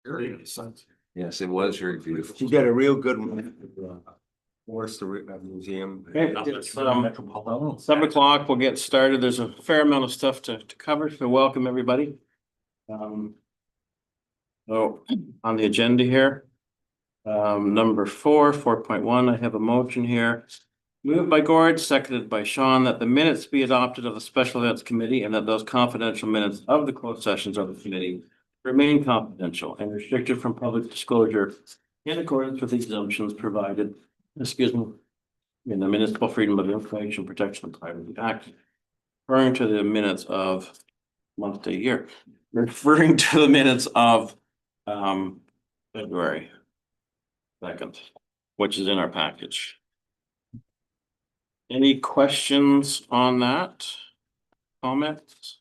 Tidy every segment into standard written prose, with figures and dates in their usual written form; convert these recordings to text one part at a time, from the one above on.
Very nice. Yes, it was very beautiful. You got a real good one. Forest Museum. Okay, it's 7 o'clock. We'll get started. There's a fair amount of stuff to cover, so welcome everybody. So on the agenda here, number 4.1, I have a motion here. Moved by Gord, seconded by Sean, that the minutes be adopted of the Special Events Committee and that those confidential minutes of the closed sessions of the committee remain confidential and restricted from public disclosure in accordance with the exemptions provided, in the Municipal Freedom of Information Protection and Privacy Act, referring to the minutes of month to year, referring to the minutes of February 2nd, which is in our package. Any questions on that? Comments?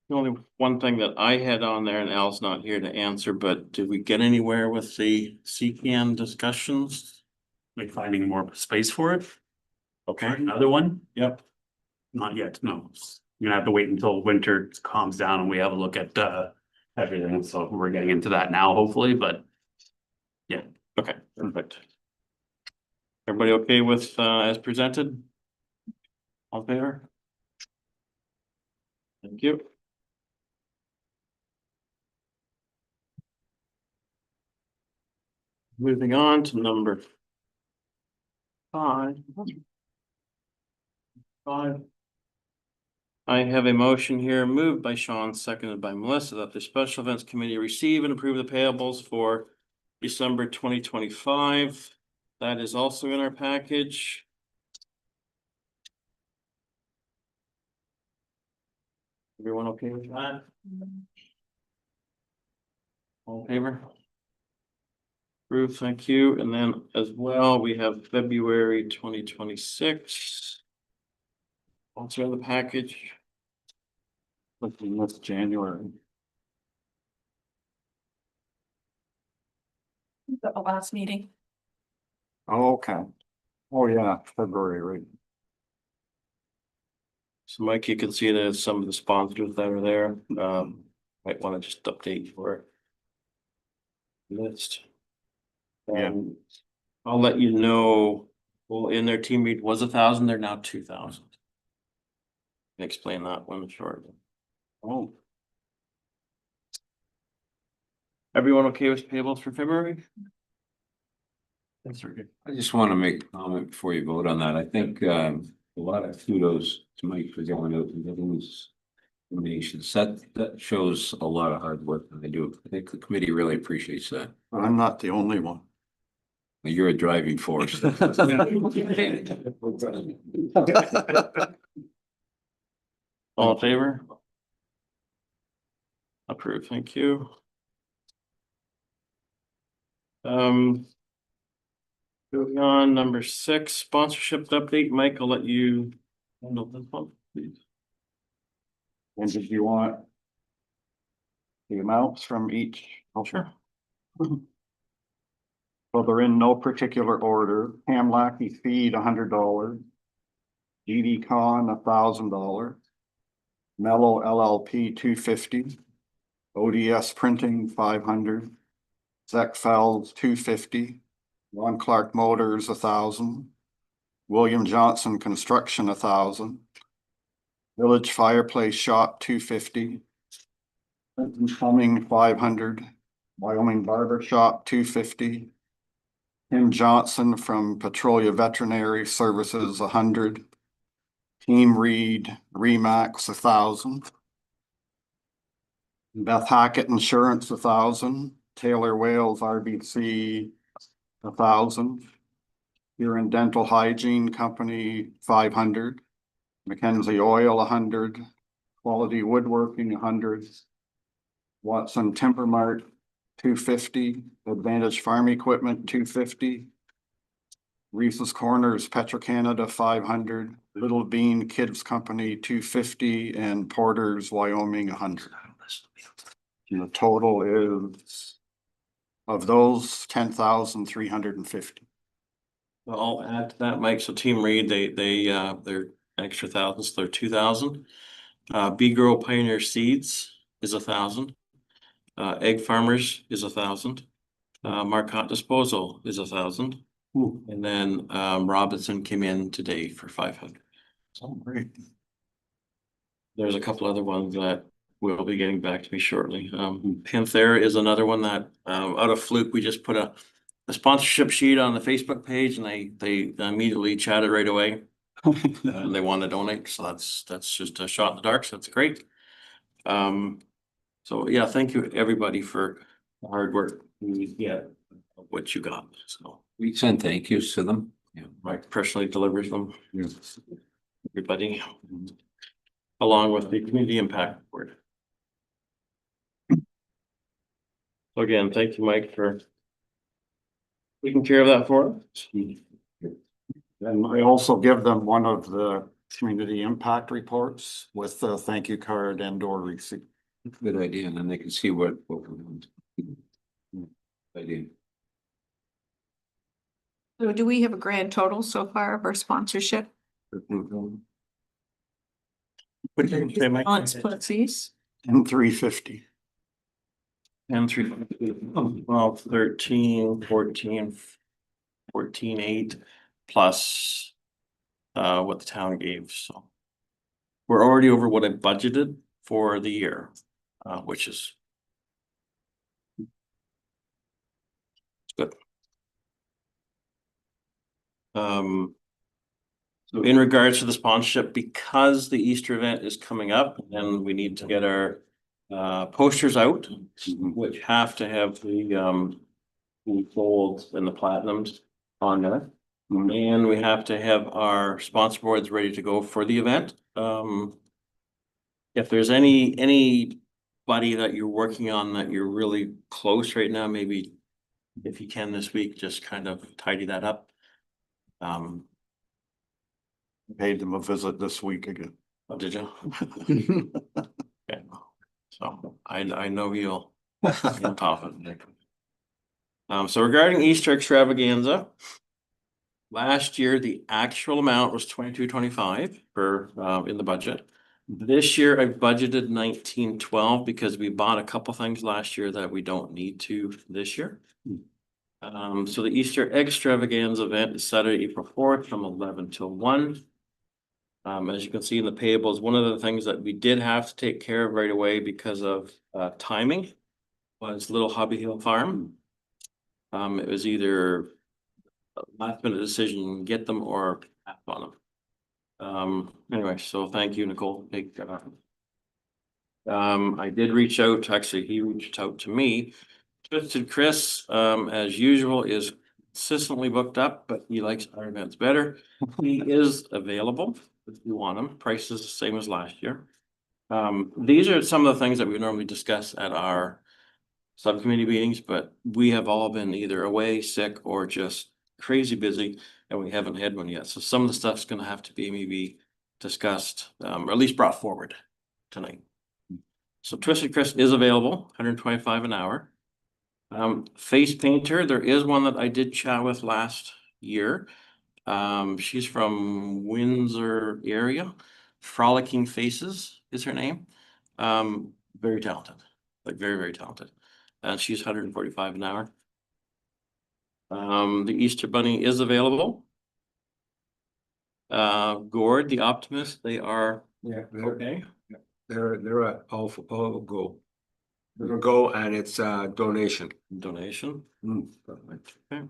The only one thing that I had on there, and Al's not here to answer, but did we get anywhere with the CCAN discussions? Like finding more space for it, Okay, another one, yep, not yet, no. You're gonna have to wait until winter calms down and we have a look at everything, so we're getting into that now, hopefully, but. okay, perfect. Everybody okay with as presented? All in favor? Thank you. Moving on to number 5. I have a motion here moved by Sean, seconded by Melissa, that the Special Events Committee receive and approve the payables for December 2025. That is also in our package. Everyone okay with that? All in favor? Approved, thank you. And then as well, we have February 2026. Also in the package. That's January. The last meeting. Oh, okay. Oh, yeah, February, right. So Mike, you can see there's some of the sponsors that are there. Might want to just update your list. Yeah. I'll let you know, well, in their team read was 1,000, they're now 2,000. Explain that one shortly. Oh, Everyone okay with payables for February? That's okay. I just want to make a comment before you vote on that. I think a lot of kudos to Mike for going out and getting these donations. That shows a lot of hard work that they do. I think the committee really appreciates that. but I'm not the only one. You're a driving force. All in favor? Approved, thank you. Moving on, number 6, sponsorship update. Mike, I'll let you handle this one, please. And did you want the amounts from each? Oh, sure. So they're in no particular order. Ham Lackey feed $100. GD Con $1,000. Mellow LLP $250. ODS Printing $500. Zec Fells $250. Ron Clark Motors $1,000. William Johnson Construction $1,000. Village Fireplace Shop $250. Clinton Plumbing $500. Wyoming Barber Shop $250. Tim Johnson from Petrolia Veterinary Services $100. Team Reed Remax $1,000. Beth Hackett Insurance $1,000. Taylor Wales RBC $1,000. Huron Dental Hygiene Company $500. Mackenzie Oil $100. Quality Woodworking $100. Watson Timber Mart $250. Advantage Farm Equipment $250. Reese's Corners Petro-Canada $500. Little Bean Kids Company $250 and Porter's Wyoming $100. And the total is of those 10,350. Well, I'll add to that, Mike. So Team Reed, they're extra thousands, so they're 2,000. Bee Girl Pioneer Seeds, is 1,000. Egg Farmers is 1,000. Marcotte Disposal is 1,000. And then Robinson came in today for 500. Oh, great. There's a couple other ones that will be getting back to me shortly. Panthera is another one that out of fluke, we just put a sponsorship sheet on the Facebook page and they immediately chatted right away. And they want to donate, so that's just a shot in the dark, so that's great. So yeah, thank you everybody for the hard work. Yeah, what you got, so We send thank yous to them. Yeah. Mike personally delivers them. Everybody, along with the community impact board. So again, thank you, Mike, for taking care of that for us. And I also give them one of the community impact reports with the thank you card and or receipt. Good idea, and then they can see what we're doing. Idea. So do we have a grand total so far of our sponsorship? What did you say, Mike? On split fees? And 350. And 3, 12, 13, 14, 14, 8 plus what the town gave, so. We're already over what I budgeted for the year, which is good. So in regards to the sponsorship, because the Easter event is coming up and we need to get our posters out, which have to have the gold and the platinums on there. And we have to have our sponsor boards ready to go for the event. If there's anybody that you're working on that you're really close right now, maybe if you can this week, just kind of tidy that up. Paid them a visit this week again. Oh, did you? Okay. So I know you'll top it. So regarding Easter extravaganza, last year, the actual amount was 22.25 for in the budget. This year I budgeted 19.12 because we bought a couple things last year that we don't need to this year. So the Easter extravaganza event is Saturday, April 4th from 11 till 1. As you can see in the payables, one of the things that we did have to take care of right away because of timing was Little Hobby Hill Farm. It was either a last minute decision, get them or pass on them. Anyway, so thank you, Nicole. I did reach out, actually, he reached out to me. Twisted Chris, as usual, is consistently booked up, but he likes our events better. He is available if you want him. Price is the same as last year. These are some of the things that we normally discuss at our subcommittee meetings, but we have all been either away, sick, or just crazy busy, and we haven't had one yet. So some of the stuff's gonna have to be maybe discussed, or at least brought forward tonight. So Twisted Chris is available, 125 an hour. Face painter, there is one that I did chat with last year. She's from Windsor area. Frolicking Faces is her name. Very talented, like very, very talented. And she's 145 an hour. The Easter Bunny is available. Gord, the Optimist, they are Yeah, okay. they're all go. They're a go and it's a donation. Donation. Perfect. Okay.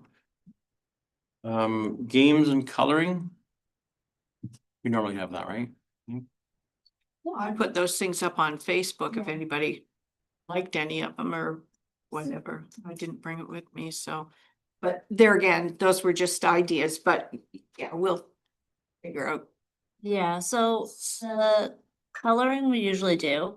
Games and coloring. We normally have that, right? Well, I put those things up on Facebook if anybody liked any of them or whatever. I didn't bring it with me, so. But there again, those were just ideas, but yeah, we'll figure out. Yeah, so the coloring we usually do.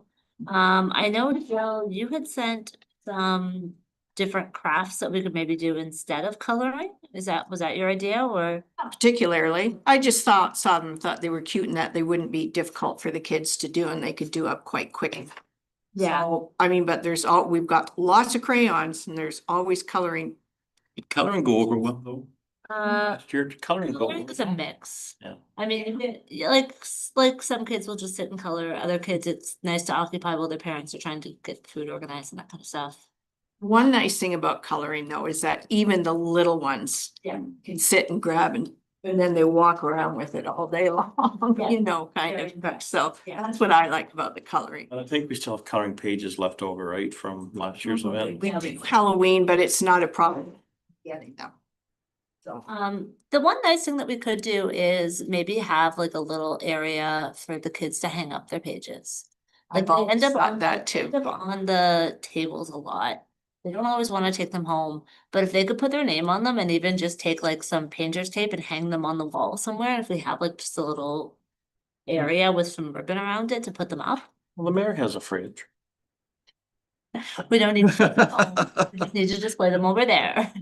I know, Joe, you had sent some different crafts that we could maybe do instead of coloring. Was that your idea or? Not particularly, I just saw them, thought they were cute and that they wouldn't be difficult for the kids to do and they could do up quite quick. Yeah. So, I mean, but we've got lots of crayons and there's always coloring. Did coloring go over well though? Your coloring coloring book. is a mix. Yeah. I mean, yeah, like some kids will just sit and color, other kids, it's nice to occupy while their parents are trying to get food organized and that kind of stuff. One nice thing about coloring though is that even the little ones Yeah. can sit and grab and then they walk around with it all day long, Yeah. you know, kind Very of. So Yeah. that's what I like about the coloring. And I think we still have coloring pages left over, right, from last year's event? We do Halloween, but it's not a problem getting them. So. The one nice thing that we could do is maybe have like a little area for the kids to hang up their pages. Like I've they always end up thought on that they end too. up on the tables a lot. They don't always want to take them home, but if they could put their name on them and even just take like some painter's tape and hang them on the wall somewhere, if we have like just a little area with some ribbon around it to put them up. Well, the mayor has a fridge. We don't need to take them home. We just need to display them over there.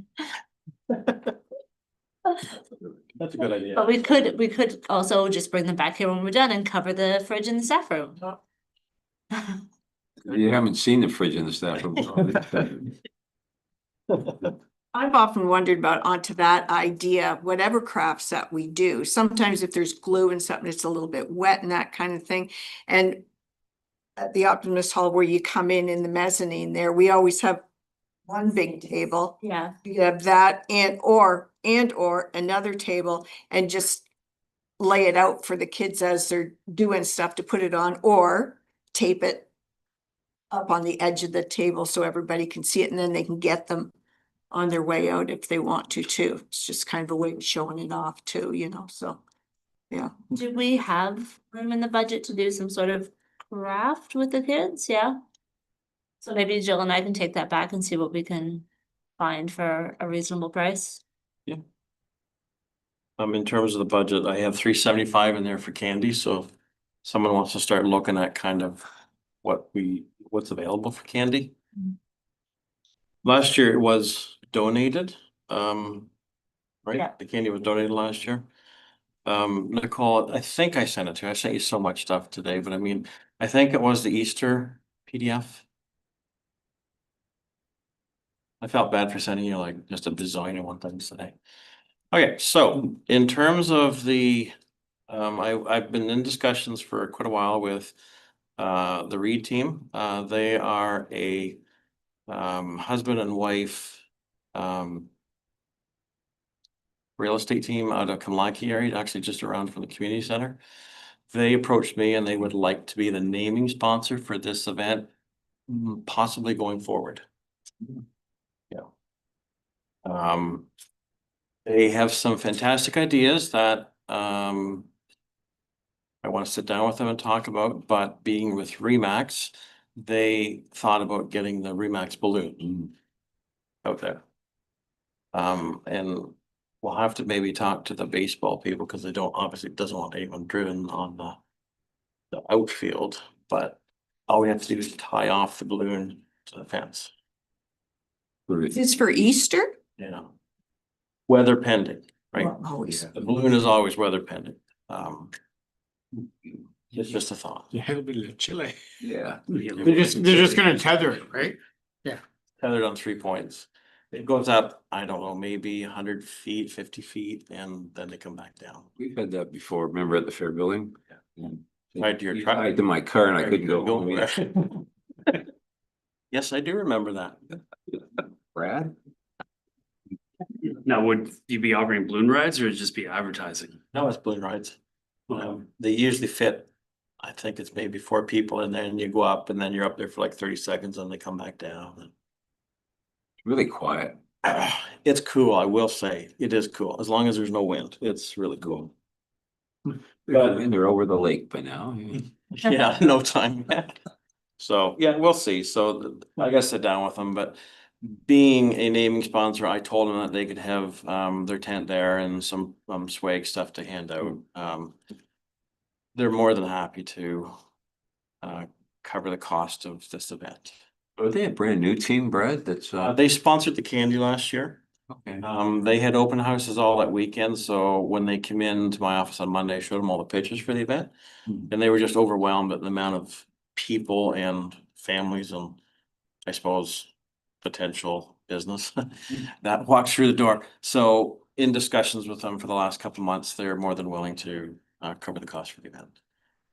That's a good idea. But we could also just bring them back here when we're done and cover the fridge in the staff room. You haven't seen the fridge in the staff room. I've often wondered about onto that idea, whatever crafts that we do, sometimes if there's glue and something, it's a little bit wet and that kind of thing. And at the Optimist Hall where you come in the mezzanine there, we always have one big table. Yeah, You have that and/or another table and just lay it out for the kids as they're doing stuff to put it on, or tape it up on the edge of the table so everybody can see it and then they can get them on their way out if they want to too. It's just kind of a way of showing it off too, you know, so, yeah. do we have room in the budget to do some sort of craft with the kids? Yeah. So maybe Jill and I can take that back and see what we can find for a reasonable price. In terms of the budget, I have 375 in there for candy, so if someone wants to start looking at kind of what's available for candy. Mhm. Last year it was donated, right? Yeah. The candy was donated last year. Nicole, I think I sent it to you. I sent you so much stuff today, but I mean, I think it was the Easter PDF. I felt bad for sending you like just a bazillion one things today. Okay, so in terms of the, I've been in discussions for quite a while with the Reed team. They are a husband and wife real estate team out of Kamlaki area, actually just around from the community center. They approached me and they would like to be the naming sponsor for this event, possibly going forward. Yeah. They have some fantastic ideas that I want to sit down with them and talk about, but being with Remax, they thought about getting the Remax balloon out there. And we'll have to maybe talk to the baseball people because they doesn't want anyone driven on the outfield, but all we have to do is tie off the balloon to the fence, Is this for Easter? you know. Weather pending, right? Well, always. The balloon is always weather pending. It's just a thought. You have a bit of chili. Yeah. They're just gonna tether it, right? Tethered on 3 points. It goes up, I don't know, maybe 100 feet, 50 feet, and then they come back down. We've had that before, remember at the fair building? Yeah. Tied to your truck. Tied to my car and I couldn't go home. anywhere. Yes, I do remember that. Brad? Now, would you be offering balloon rides or would it just be advertising? No, it's balloon rides. They usually fit, I think it's maybe 4 people, and then you go up and then you're up there for like 30 seconds and they come back down. Really quiet. It's cool, I will say. It is cool, as long as there's no wind. It's really cool. And they're over the lake by now. Yeah, no time yet. So, yeah, we'll see. So I gotta sit down with them, but being a naming sponsor, I told them that they could have their tent there and some swag stuff to hand out. They're more than happy to cover the cost of this event. Are they a brand new team, Brad? That's They sponsored the candy last year. okay. They had open houses all that weekend, so when they came into my office on Monday, I showed them all the pictures for the event. And they were just overwhelmed at the amount of people and families and I suppose potential business that walks through the door. So in discussions with them for the last couple of months. They're more than willing to cover the cost for the event.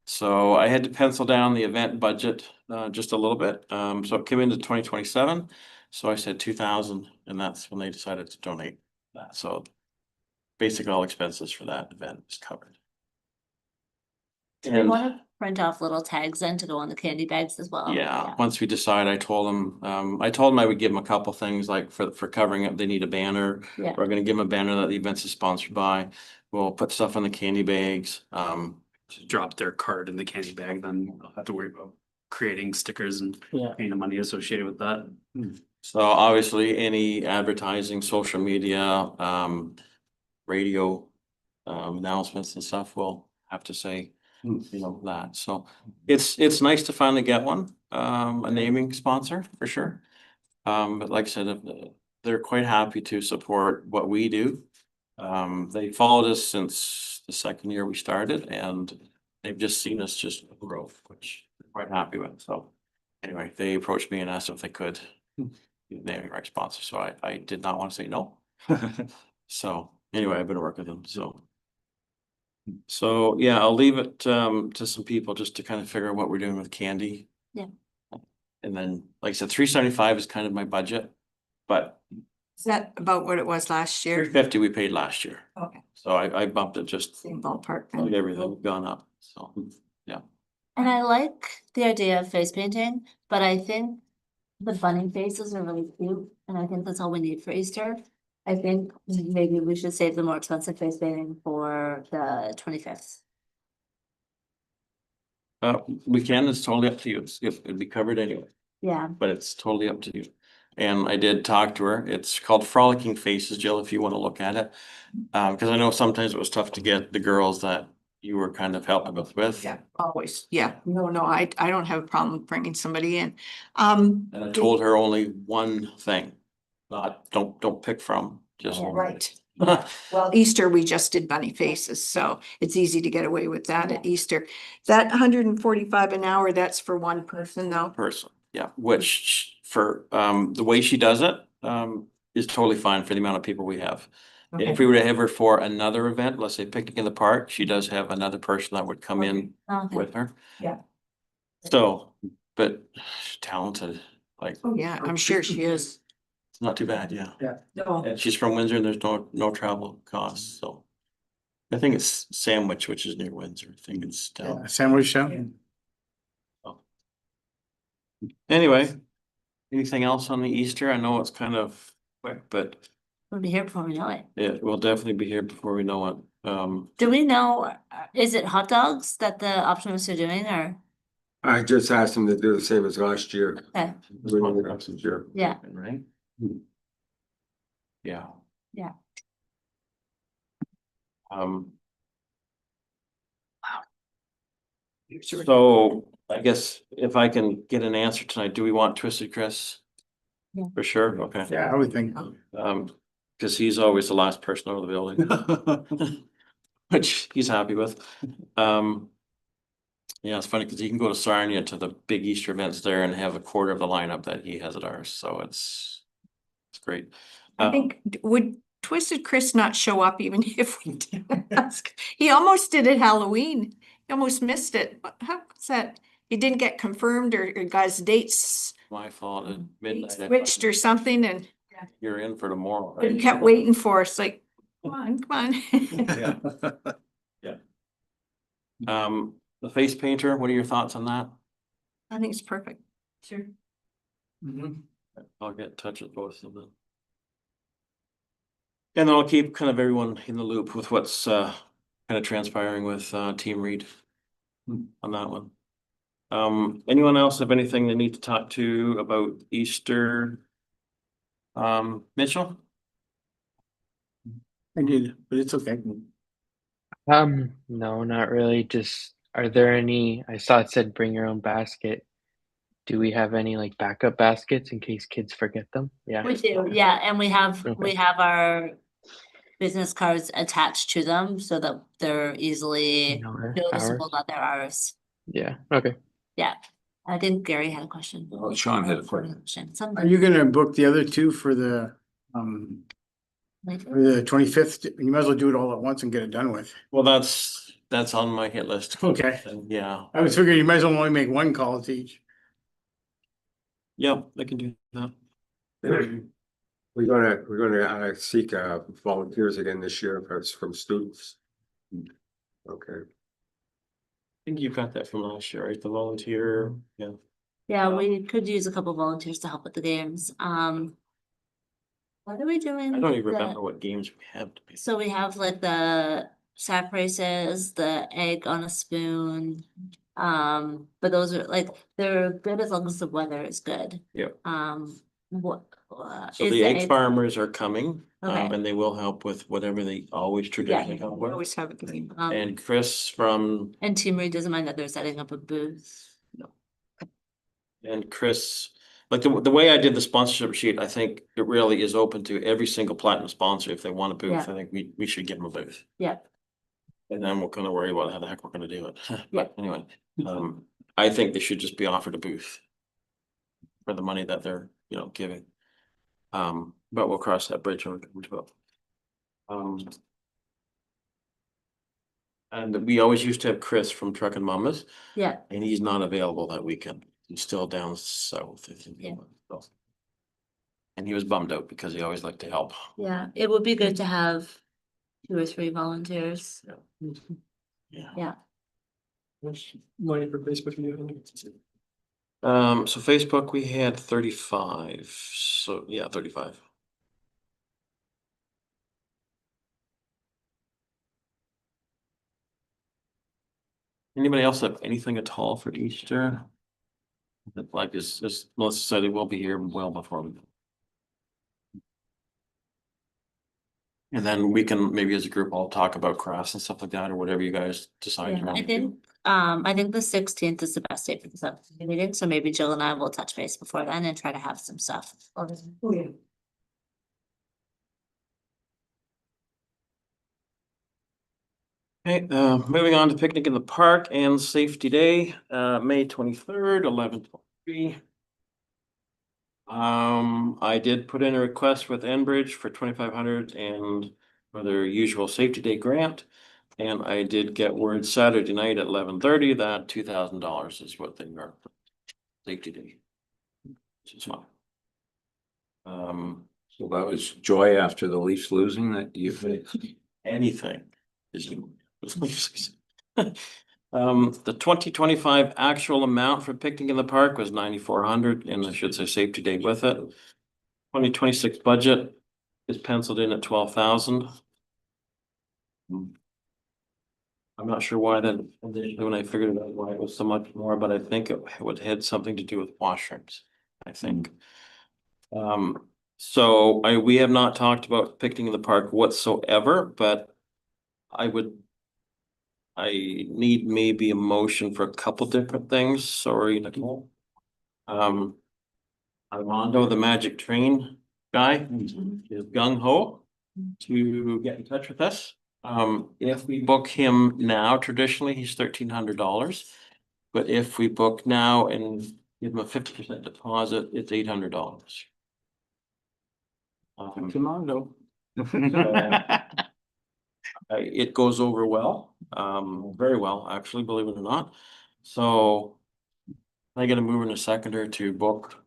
So I had to pencil down the event budget just a little bit. So it came into 2027. So I said 2,000, and that's when they decided to donate that. So basically all expenses for that event is covered. Do we And wanna print off little tags then to go on the candy bags as well? yeah, once we decide, I told them I would give them a couple things like for covering it, they need a banner. Yeah. We're gonna give them a banner that the event is sponsored by. We'll put stuff on the candy bags. Just drop their card in the candy bag, then they'll have to worry about creating stickers and Yeah. paying the money associated with that. So obviously, any advertising, social media, radio, announcements and stuff will have to say, you know, that. So it's nice to finally get one, a naming sponsor for sure. But like I said, they're quite happy to support what we do. They followed us since the second year we started, and they've just seen us just grow, which they're quite happy with. So anyway, they approached me and asked if they could be the naming rights sponsor. So I did not want to say no. So anyway, I've been working with them. So yeah, I'll leave it to some people just to kind of figure out what we're doing with candy. Yeah. And then, like I said, 375 is kind of my budget, but Is that about what it was last year? 350 we paid last year. Okay, So I bumped it just same ballpark. like then. everything gone up. So And I like the idea of face painting, but I think the bunny faces are really cute, and I think that's all we need for Easter. I think maybe we should save the more expensive face painting for the 25th. we can, it's totally up to you. It'd be covered anyway, Yeah, but it's totally up to you. And I did talk to her. It's called Frolicking Faces, Jill, if you want to look at it. Because I know sometimes it was tough to get the girls that you were kind of helping us with. Yeah, always. Yeah, no, I don't have a problem bringing somebody in. And I told her only one thing, not, don't pick from, just. Yeah. Right. Well, Easter, we just did bunny faces, so it's easy to get away with that at Easter. That 145 an hour, that's for one person though. Person, yeah, which for the way she does it is totally fine for the amount of people we have. If we were to have her for another event, let's say picnic in the park, she does have another person that would come in okay. with her. Yeah. So, but talented, like, Oh, yeah, I'm sure she is. it's not too bad, yeah. No, And she's from Windsor and there's no travel costs, so. I think it's Sandwich, which is near Windsor. I think it's down. Sandwich shop? Anyway, anything else on the Easter? I know it's kind of quick, but We'll be here before we know it. it will definitely be here before we know it. Do we know, is it hot dogs that the optimists are doing, or? I just asked them to do the same as last year. Okay, We know what else is here. yeah, Right? Yeah. Yeah. So I guess if I can get an answer tonight, do we want Twisted Chris? Yeah. For sure, okay. Yeah, I would think. Cause he's always the last person out of the building. Which he's happy with. Yeah, it's funny because he can go to Sarnia to the big Easter events there and have a quarter of the lineup that he has at ours, so it's great. I think, would Twisted Chris not show up even if we didn't ask? He almost did it Halloween. He almost missed it. How was that? He didn't get confirmed or got his dates My fault at midnight. switched or something, and You're in for tomorrow, but he right? kept waiting for us, like, come on. The face painter, what are your thoughts on that? I think it's perfect. Sure. I'll get in touch with both of them. And then I'll keep kind of everyone in the loop with what's kind of transpiring with Team Reed on that one. Anyone else have anything they need to talk to about Easter? Mitchell? I did, but it's okay. No, not really. Just, are there any, I saw it said bring your own basket. Do we have any like backup baskets in case kids forget them? Yeah. we do, yeah, and we have Okay. our business cards attached to them so that they're easily No, ours? noticeable that they're ours. Yeah, okay. Yeah, I think Gary had a question. Oh, Sean had a question. Some- Are you gonna book the other two for the The 25th, you might as well do it all at once and get it done with. Well, that's on my hit list. Okay. Yeah, I was figuring you might as well only make one call to each. yeah, I can do that. We're gonna seek volunteers again this year from students. Okay, I think you got that from last year, right? The volunteer, yeah. Yeah, we could use a couple volunteers to help with the games. What are we doing? I don't even with the- remember what games we have to be. So we have like the sack races, the egg on a spoon. But those are like, they're good as long as the weather is good. Yeah. What? So is the egg farmers are coming, Okay. and they will help with whatever they always traditionally help We with. always have a game. And Chris from, And Team Reed doesn't mind that they're setting up a booth. and Chris, like the way I did the sponsorship sheet, I think it really is open to every single platinum sponsor. If they want a booth, Yeah. I think we should give them a booth. Yeah. And then we're gonna worry about how the heck we're gonna do it. Yeah. But anyway, I think they should just be offered a booth for the money that they're, giving. But we'll cross that bridge when we come to it. And we always used to have Chris from Truck and Mamas, Yeah, and he's not available that weekend. He's still down south, I think. Yeah. And he was bummed out because he always liked to help. yeah, it would be good to have 2 or 3 volunteers. Yeah. Yeah. money for Facebook. So Facebook, we had 35, so yeah, 35. Anybody else have anything at all for Easter? That like is Melissa said it will be here well before we. And then we can maybe as a group all talk about crafts and stuff like that, or whatever you guys decide. you Yeah, want I to do. think, I think the 16th is the best date for the subcommittee meeting, so maybe Jill and I will touch base before then and try to have some stuff. Okay, moving on to picnic in the park and safety day, May 23rd, 11:23. I did put in a request with Enbridge for 2,500 and for their usual safety day grant. And I did get word Saturday night at 11:30 that $2,000 is what they are for safety day. Which is fine. So that was joy after the Leafs losing that you. Anything is. The 2025 actual amount for picnic in the park was 9,400, and I should say safety day with it. 2026 budget is penciled in at 12,000. I'm not sure why that, when I figured it out, why it was so much more, but I think it would had something to do with washrooms, I think. So we have not talked about picnic in the park whatsoever, but I need maybe a motion for a couple different things. Sorry, Nicole. Armando, the magic train guy, is gung ho to get in touch with us. If we book him now, traditionally he's $1,300. But if we book now and give him a 50% deposit, it's $800. Commando. It goes over well, very well, actually, believe it or not. So I gotta move in a seconder to book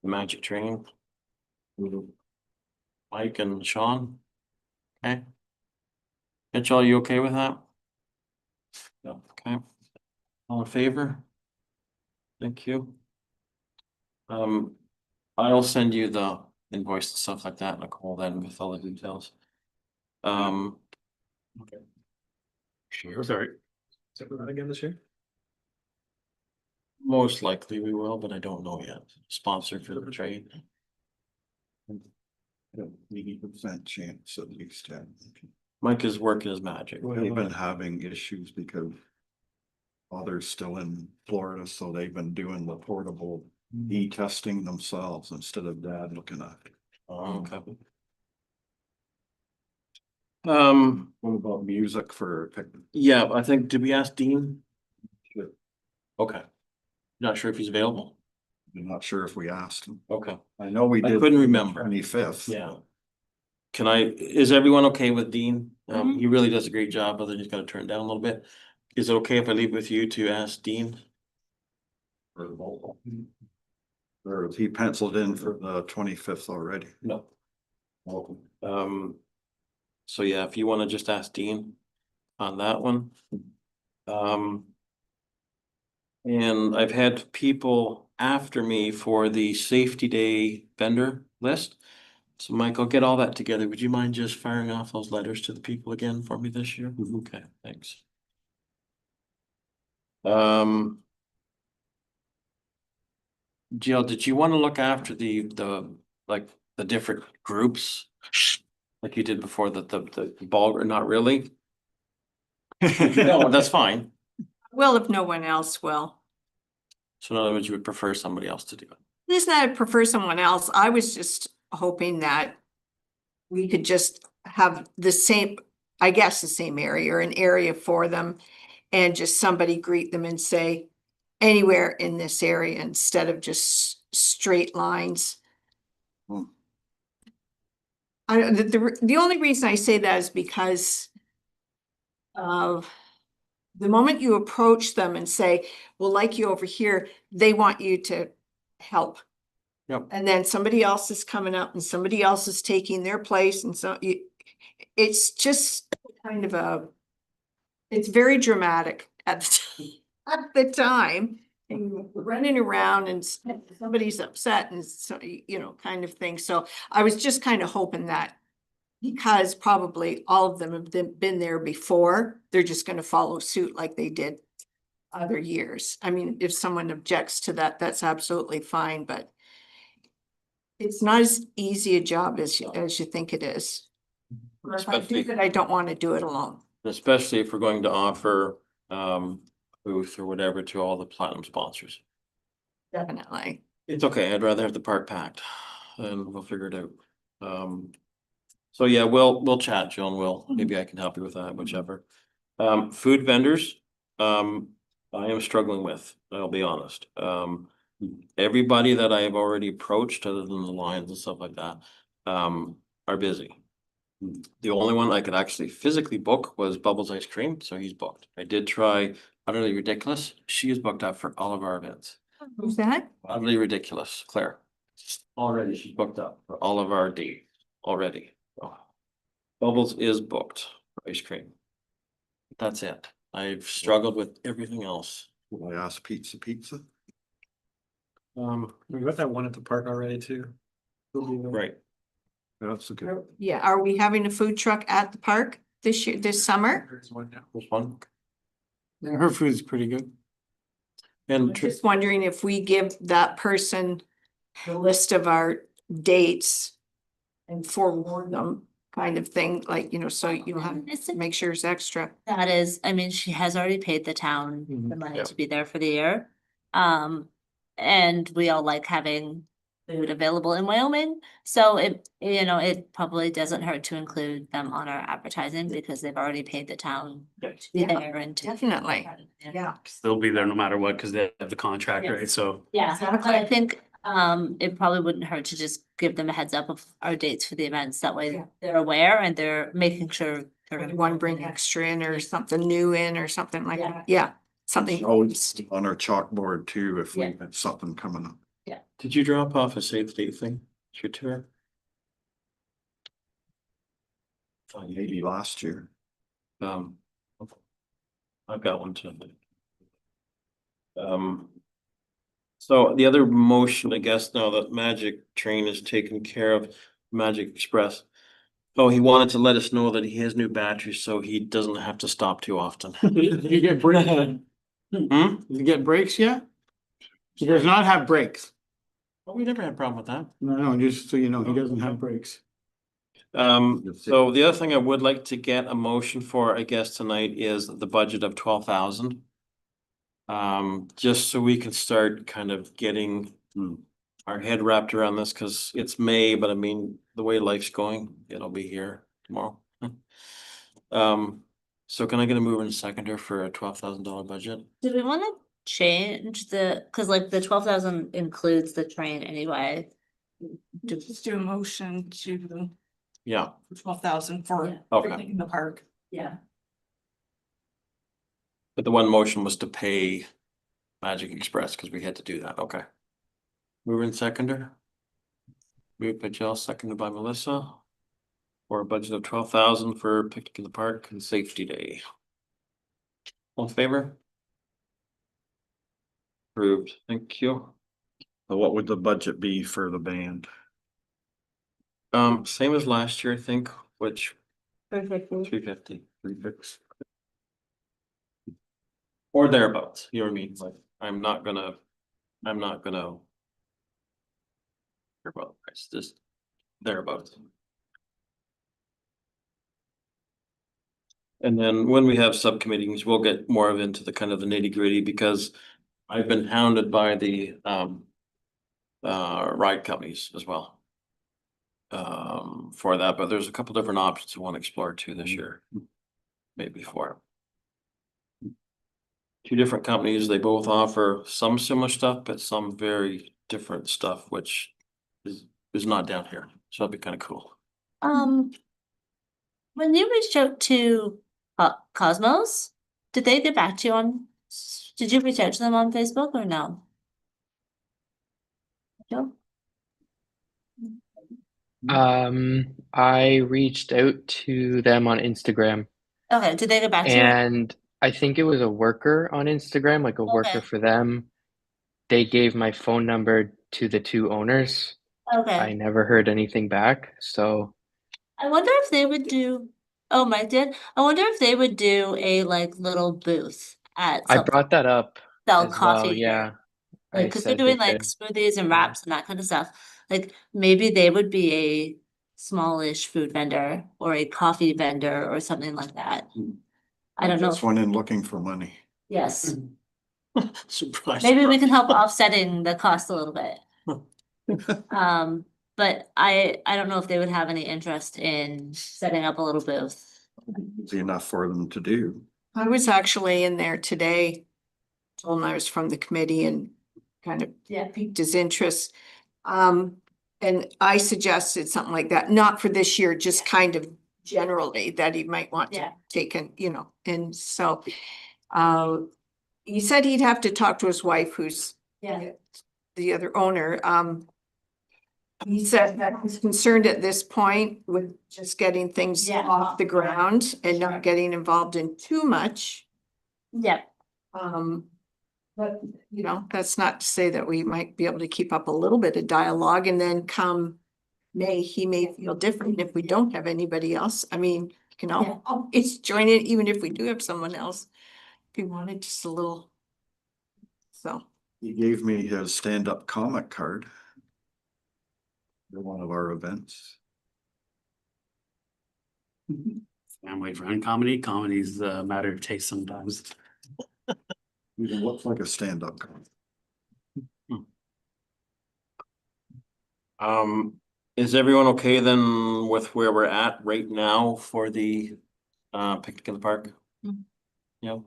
the magic train. Mike and Sean. Okay. Mitch, are you okay with that? Yeah, okay. All in favor? Thank you. I'll send you the invoice and stuff like that, Nicole, then with all the details. Okay. Sure. Sorry. Is it that again this year? Most likely we will, but I don't know yet. Sponsored for the trade. 80% chance at least. Mike is working his magic. They've been having issues because father's still in Florida, so they've been doing the portable e-testing themselves instead of dad looking after. Okay. What about music for picnic? Yeah, I think, did we ask Dean? Okay. Not sure if he's available. I'm not sure if we asked him. Okay. I know we I did. couldn't remember. 25th. Yeah. can is everyone okay with Dean? He really does a great job, other than he's gotta turn it down a little bit. Is it okay if I leave with you to ask Dean? Or is he penciled in for the 25th already? No. So yeah, if you wanna just ask Dean on that one. And I've had people after me for the safety day vendor list. So Mike, I'll get all that together. Would you mind just firing off those letters to the people again for me this year? Okay, thanks. Jill, did you want to look after like the different groups? Like you did before the ball, or not really? No, that's fine. Well, if no one else will. So in other words, you would prefer somebody else to do it. It's not I prefer someone else. I was just hoping that we could just have the same, I guess, the same area or an area for them. And just somebody greet them and say anywhere in this area instead of just straight lines. Hmm. The only reason I say that is because of the moment you approach them and say, well, like you over here, they want you to help. Yep. And then somebody else is coming up and somebody else is taking their place. And so it's just kind of it's very dramatic at the time. And you're running around and somebody's upset and so, kind of thing. So I was just kind of hoping that because probably all of them have been there before, they're just going to follow suit like they did other years. I mean, if someone objects to that, that's absolutely fine, but it's not as easy a job as you think it is. Or if I do Especially- that, I don't want to do it alone. Especially if we're going to offer booth or whatever to all the platinum sponsors. Definitely. It's okay, I'd rather have the park packed and we'll figure it out. So yeah, we'll chat, Jill, and maybe I can help you with that, whichever. Food vendors, I am struggling with, I'll be honest. Everybody that I have already approached, other than the Lions and stuff like that, are busy. The only one I could actually physically book was Bubbles Ice Cream, so he's booked. I did try Utterly Ridiculous. She is booked up for all of our events. Who's that? Utterly Ridiculous, Claire. Already, she's booked up for all of our dates already. So, Bubbles is booked for ice cream. That's it. I've struggled with everything else. Will I ask Pizza? We got that one at the park already too. Right. That's a good. Yeah, are we having a food truck at the park this summer? There's one now. Which one? Yeah, her food's pretty good. I'm And just wondering if we give that person the list of our dates and forewarn them kind of thing, like, so you have to make sure it's extra. That is, I mean, she has already paid the town the money Yeah. to be there for the year. And we all like having food available in Wyoming. So it probably doesn't hurt to include them on our advertising because they've already paid the town to be Yeah, there and to. definitely. Yeah. They'll be there no matter what, because they have the contract, Yes. right? So Yeah, Exactly. but I think it probably wouldn't hurt to just give them a heads up of our dates for the events. That way Yeah. they're aware and they're making sure they're Or gonna. you want to bring extra in or something new in or something like Yeah. that. Yeah, something. Always on our chalkboard too, if we Yeah. had something coming up. did you drop off a save the date thing? It's your tour? Maybe last year. I've got one too. So the other motion, I guess, now that Magic Train is taken care of, Magic Express. Oh, he wanted to let us know that he has new batteries, so he doesn't have to stop too often. Did you get brakes? Hmm? Did you get brakes yet? He does not have brakes. Well, we never had a problem with that. No, just so you know, he doesn't have brakes. So the other thing I would like to get a motion for, I guess, tonight is the budget of 12,000. Just so we can start kind of getting our head wrapped around this, cause it's May, but I mean, the way life's going, it'll be here tomorrow. So can I get a mover and seconder for a $12,000 budget? Do we wanna change cause like the 12,000 includes the train anyway? Just do a motion to Yeah, 12,000 for Yeah. Okay. picnic in the park. Yeah. but the one motion was to pay Magic Express because we had to do that. Okay. Mover and seconder. Moved by Jill, seconded by Melissa. For a budget of 12,000 for picnic in the park and safety day. All in favor? Approved, thank you. So what would the budget be for the band? Same as last year, I think, which Perfect. 350. 350. Or thereabouts, you know what I mean, like, I'm not gonna. Care about the price, just thereabouts. And then when we have subcommittees, we'll get more of into the kind of the nitty gritty because I've been hounded by the ride companies as well. For that, but there's a couple different options we want to explore too this year. Maybe 4. 2 different companies, they both offer some similar stuff, but some very different stuff, which is not down here, so that'd be kind of cool. When you reached out to Cosmos, did they get back to you on, did you reach out to them on Facebook or no? No? I reached out to them on Instagram, Okay, did they get back to you? and I think it was a worker on Instagram, like a worker Okay. for them. They gave my phone number to the 2 owners. I Okay, never heard anything back, so I wonder if they would do, oh, Mike did, I wonder if they would do a like little booth at I some, brought that up sell as well, coffee yeah. here. I Like, cause they're said they doing like could. smoothies and wraps and that kind of stuff. Like, maybe they would be a smallish food vendor or a coffee vendor or something like that. I don't know. Just went in looking for money. Yes, Surprise. maybe we can help offsetting the cost a little bit. But I don't know if they would have any interest in setting up a little booth. Easy enough for them to do. I was actually in there today. Told him I was from the committee and kind of Yeah. piqued his interest. And I suggested something like that, not for this year, just kind of generally that he might want to Yeah. take in, you know, and so. He said he'd have to talk to his wife, who's Yeah. the other owner. He said that he's concerned at this point with just getting things Yeah. off the ground and not getting involved in too much. Yep. But, you know, that's not to say that we might be able to keep up a little bit of dialogue and then come May, he may feel different if we don't have anybody else. I mean, you can Yeah. always join in, even if we do have someone else. If you wanted just a little. So, He gave me his stand-up comic card. For one of our events. Family friend comedy, comedy's a matter of taste sometimes. He looks like a stand-up comic. Is everyone okay then with where we're at right now for the picnic in the park? Mm. Yeah.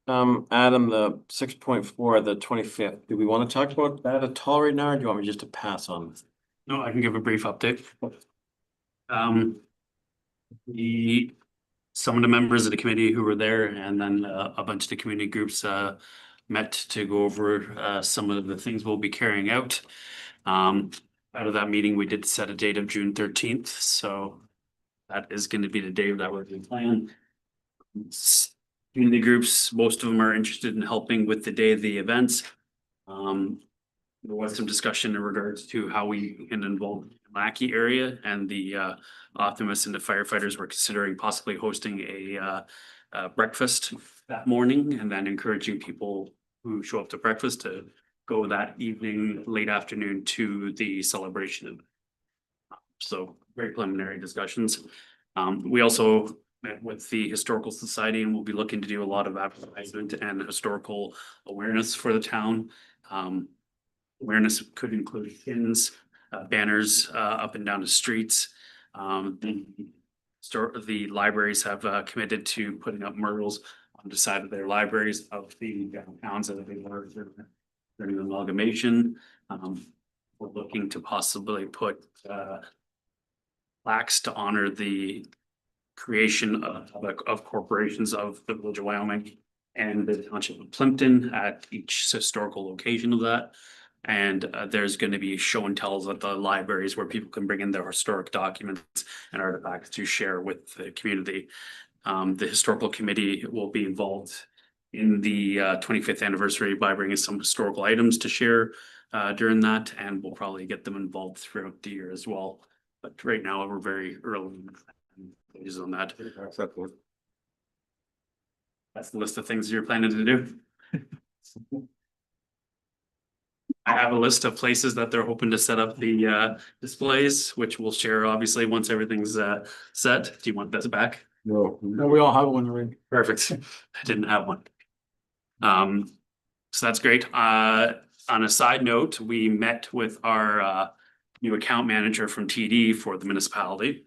Adam, the 6.4, the 25th, do we want to talk about that at all right now, or do you want me just to pass on? No, I can give a brief update. Some of the members of the committee who were there and then a bunch of the community groups met to go over some of the things we'll be carrying out. Out of that meeting, we did set a date of June 13th, so that is going to be the day that we're going to plan. Community groups, most of them are interested in helping with the day of the events. There was some discussion in regards to how we can involve the Lackey area, and the Optimists and the firefighters were considering possibly hosting a breakfast that morning and then encouraging people who show up to breakfast to go that evening, late afternoon to the celebration. So very preliminary discussions. We also met with the Historical Society and we'll be looking to do a lot of advertisement and historical awareness for the town. Awareness could include pins, banners up and down the streets. The libraries have committed to putting up murals on the side of their libraries of the towns that they were during the amalgamation. We're looking to possibly put plaques to honor the creation of corporations of the village of Wyoming and the township of Plympton at each historical location of that. And there's going to be show and tells at the libraries where people can bring in their historic documents and artifacts to share with the community. The historical committee will be involved in the 25th anniversary by bringing some historical items to share during that, and we'll probably get them involved throughout the year as well. But right now, we're very early stages on that. That's the list of things you're planning to do. I have a list of places that they're hoping to set up the displays, which we'll share obviously once everything's set. Do you want this back? No. No, we all have one already. Perfect. I didn't have one. So that's great. On a side note, we met with our new account manager from TD for the municipality.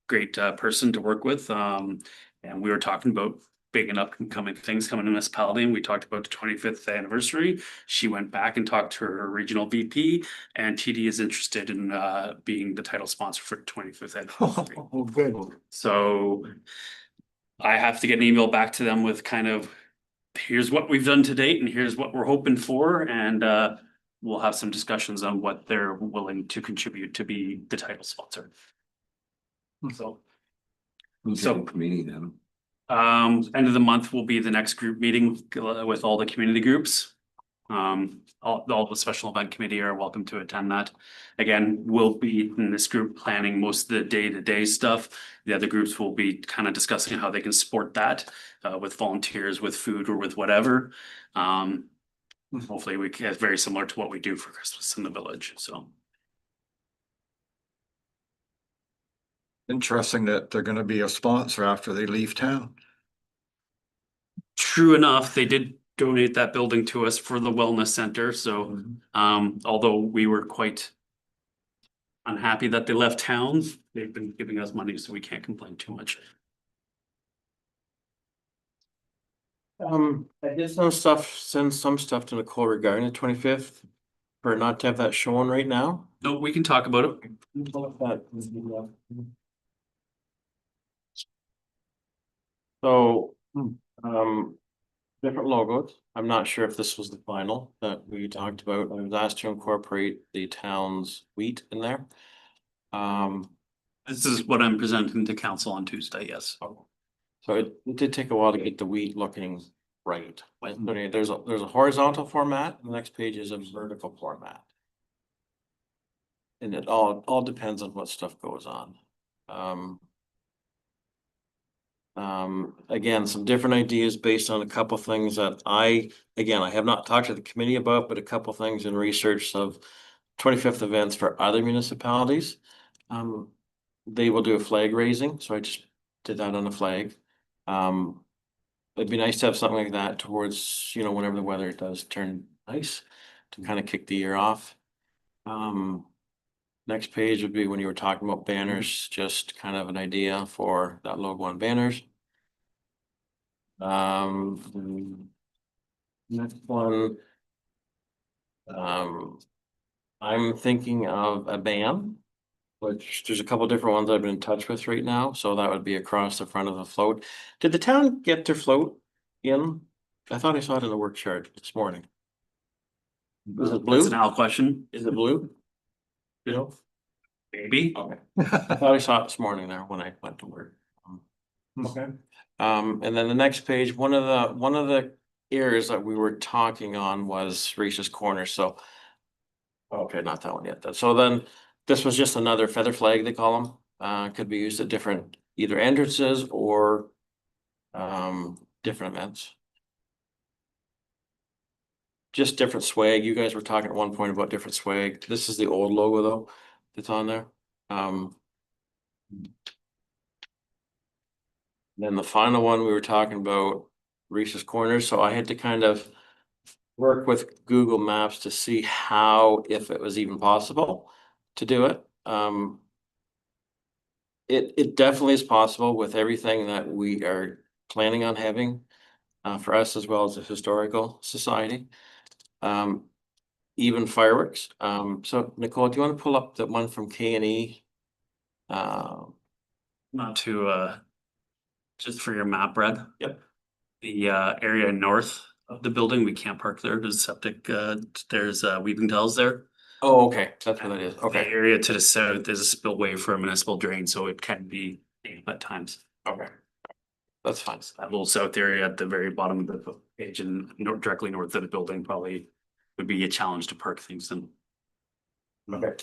Great person to work with. And we were talking about big and upcoming things coming to municipality, and we talked about the 25th anniversary. She went back and talked to her regional VP, and TD is interested in being the title sponsor for the 25th anniversary. Oh, good. So I have to get an email back to them with kind of, here's what we've done to date and here's what we're hoping for, and we'll have some discussions on what they're willing to contribute to be the title sponsor. So Who's So- in the committee then? end of the month will be the next group meeting with all the community groups. All the special event committee are welcome to attend that. Again, we'll be in this group planning most of the day-to-day stuff. The other groups will be kind of discussing how they can support that with volunteers, with food, or with whatever. Hopefully we can, very similar to what we do for Christmas in the village, so. Interesting that they're gonna be a sponsor after they leave town. True enough, they did donate that building to us for the wellness center, so although we were quite unhappy that they left town, they've been giving us money, so we can't complain too much. I did send some stuff to Nicole regarding the 25th. For not to have that shown right now. No, we can talk about it. So, different logos. I'm not sure if this was the final that we talked about. I was asked to incorporate the town's wheat in there. This is what I'm presenting to council on Tuesday, yes. So it did take a while to get the wheat looking right. There's a horizontal format, and the next page is a vertical format. And it all depends on what stuff goes on. Again, some different ideas based on a couple things that I have not talked to the committee about, but a couple things in research of 25th events for other municipalities. They will do a flag raising, so I just did that on a flag. It'd be nice to have something like that towards, whenever the weather does turn nice to kind of kick the year off. Next page would be when you were talking about banners, just kind of an idea for that logo on banners. Next one. I'm thinking of a band, which there's a couple different ones I've been in touch with right now, so that would be across the front of the float. Did the town get their float in? I thought I saw it in the work chart this morning. Is it blue? That's an Al question. Is it blue? Maybe. Okay. I thought I saw it this morning there when I went to work. Okay. And then the next page, one of the areas that we were talking on was Reese's Corner, so. Okay, not that one yet. So then this was just another feather flag, they call them. Could be used at different either entrances or different events. Just different swag. You guys were talking at one point about different swag. This is the old logo though, that's on there. Then the final one we were talking about Reese's Corners, so I had to kind of work with Google Maps to see how, if it was even possible to do it. It definitely is possible with everything that we are planning on having for us as well as the Historical Society. Even fireworks. So Nicole, do you want to pull up the one from K&E? Not to, just for your map, Brad. Yep. The area north of the building, we can't park there. There's septic, there's weeping tells there. Oh, okay, that's what that is, The okay, area to the south is a spillway for a municipal drain, so it can be damp at times. okay. That's fine. That little south area at the very bottom of the page and directly north of the building probably would be a challenge to park things in. Okay.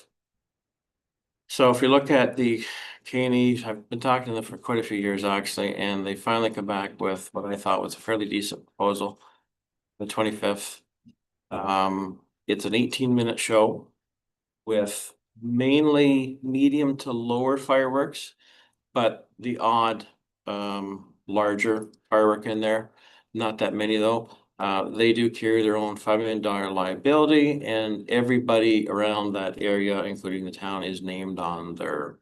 So if you look at the K&E, I've been talking to them for quite a few years actually, and they finally come back with what I thought was a fairly decent proposal. The 25th. It's an 18-minute show with mainly medium to lower fireworks, but the odd larger firework in there. Not that many though. They do carry their own $5 million liability, and everybody around that area, including the town, is named on their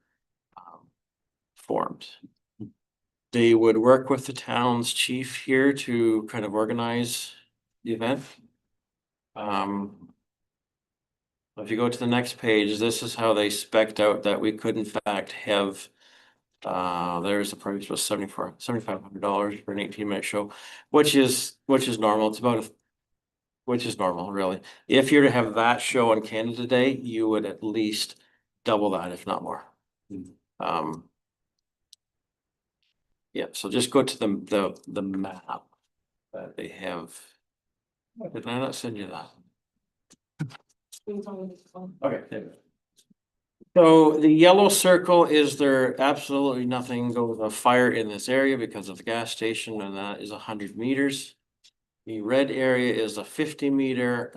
forms. They would work with the town's chief here to kind of organize the event. If you go to the next page, this is how they spec'd out that we could in fact have. There's the price was $7,500 for an 18-minute show, which is normal. It's about which is normal, really. If you're to have that show on Canada Day, you would at least double that, if not more. Yeah, so just go to the map that they have. Did I not send you that? Okay, there you go. So the yellow circle is there absolutely nothing goes a fire in this area because of the gas station, and that is 100 meters. The red area is a 50-meter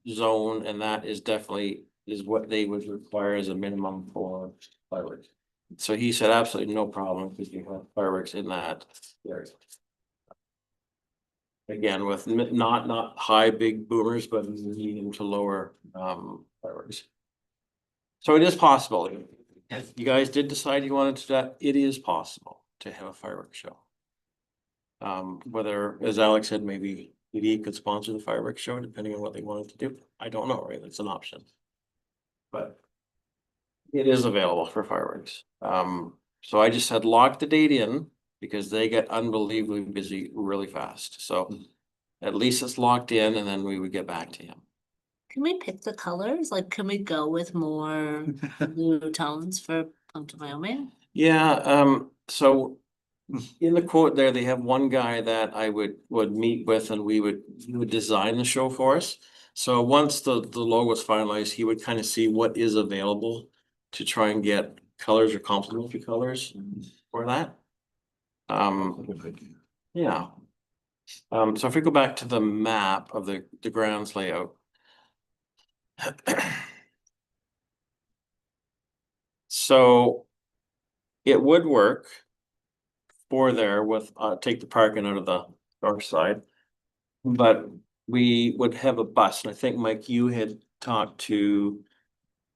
zone, and that is definitely what they would require as a minimum for fireworks. So he said absolutely no problem because you have fireworks in that area. Again, with not high big boomers, but medium to lower fireworks. So it is possible. If you guys did decide you wanted to do that, it is possible to have a fireworks show. Whether, as Alex said, maybe PD could sponsor the fireworks show, depending on what they wanted to do. I don't know, right? It's an option. But it is available for fireworks. So I just had locked the date in because they get unbelievably busy really fast. So at least it's locked in, and then we would get back to him. Can we pick the colors? Like, can we go with more blue tones for Plympton-Wyoming? Yeah, so in the quote there, they have one guy that I would meet with, and he would design the show for us. So once the logo was finalized, he would kind of see what is available to try and get colors or complementary colors for that. Yeah. So if we go back to the map of the grounds layout. So it would work for there with take the parking out of the north side. But we would have a bus, and I think Mike, you had talked to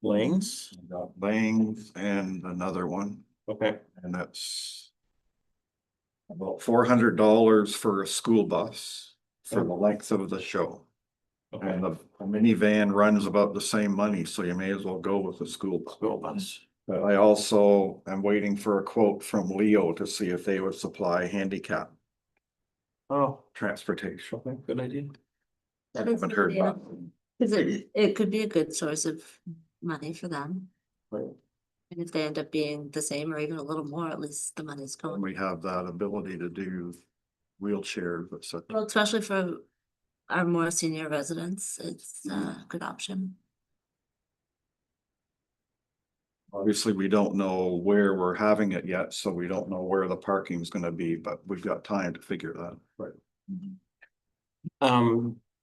Lanes. Got Bangs and another one, Okay. and that's about $400 for a school bus for the length of the show. And the minivan runs about the same money, so you may as well go with the school bus. But I also am waiting for a quote from Leo to see if they would supply handicap Oh, transportation. okay, good idea. I haven't heard back. Cause it could be a good source of money for them. Right. And if they end up being the same or even a little more, at least the money's And going. we have that ability to do wheelchairs, etc. Well, especially for our more senior residents, it's a good option. Obviously, we don't know where we're having it yet, so we don't know where the parking's gonna be, but we've got time to figure that. Right.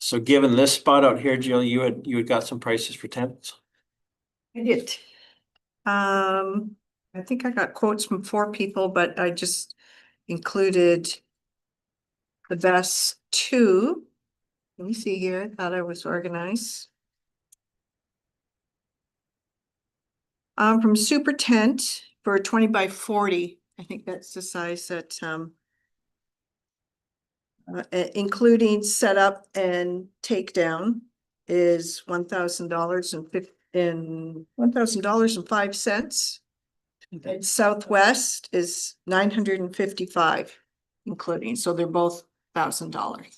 So given this spot out here, Jill, you had got some prices for tents? I did. I think I got quotes from 4 people, but I just included the best 2. Let me see here. I thought I was organized. From Super Tent for 20 by 40. I think that's the size that including setup and takedown is $1,000 and $1,000.05. And Southwest is 955, including, so they're both $1,000.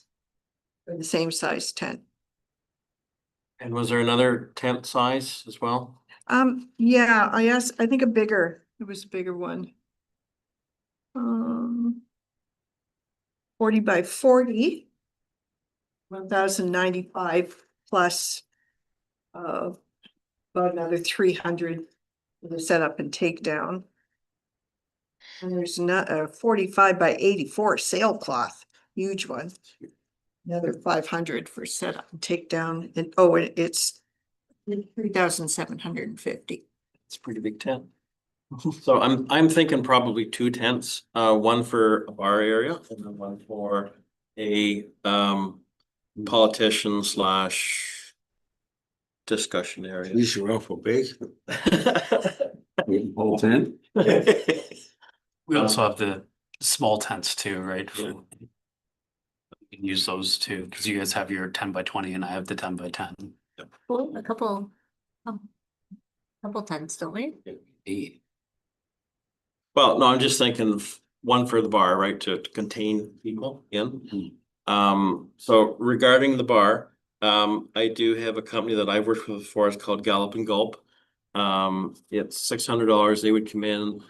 For the same size tent. And was there another tent size as well? Yeah, I asked, I think it was a bigger one. 40 by 40. 1,095 plus. About another 300 for the setup and takedown. And there's not a 45 by 84 sailcloth, huge one. Another 500 for setup and takedown, and it's 3,750. It's a pretty big tent. So I'm thinking probably two tents, one for a bar area and then one for a politician slash discussion At area. least you're awful big. Whole tent? We also have the small tents too, right? Yeah. We can use those too, because you guys have your 10 by 20 and I have the 10 by 10. Well, a couple tents, don't we? Well, no, I'm just thinking of one for the bar, right, to contain people in. So regarding the bar, I do have a company that I've worked with before. It's called Gallop and Gulp. It's $600. They would come in,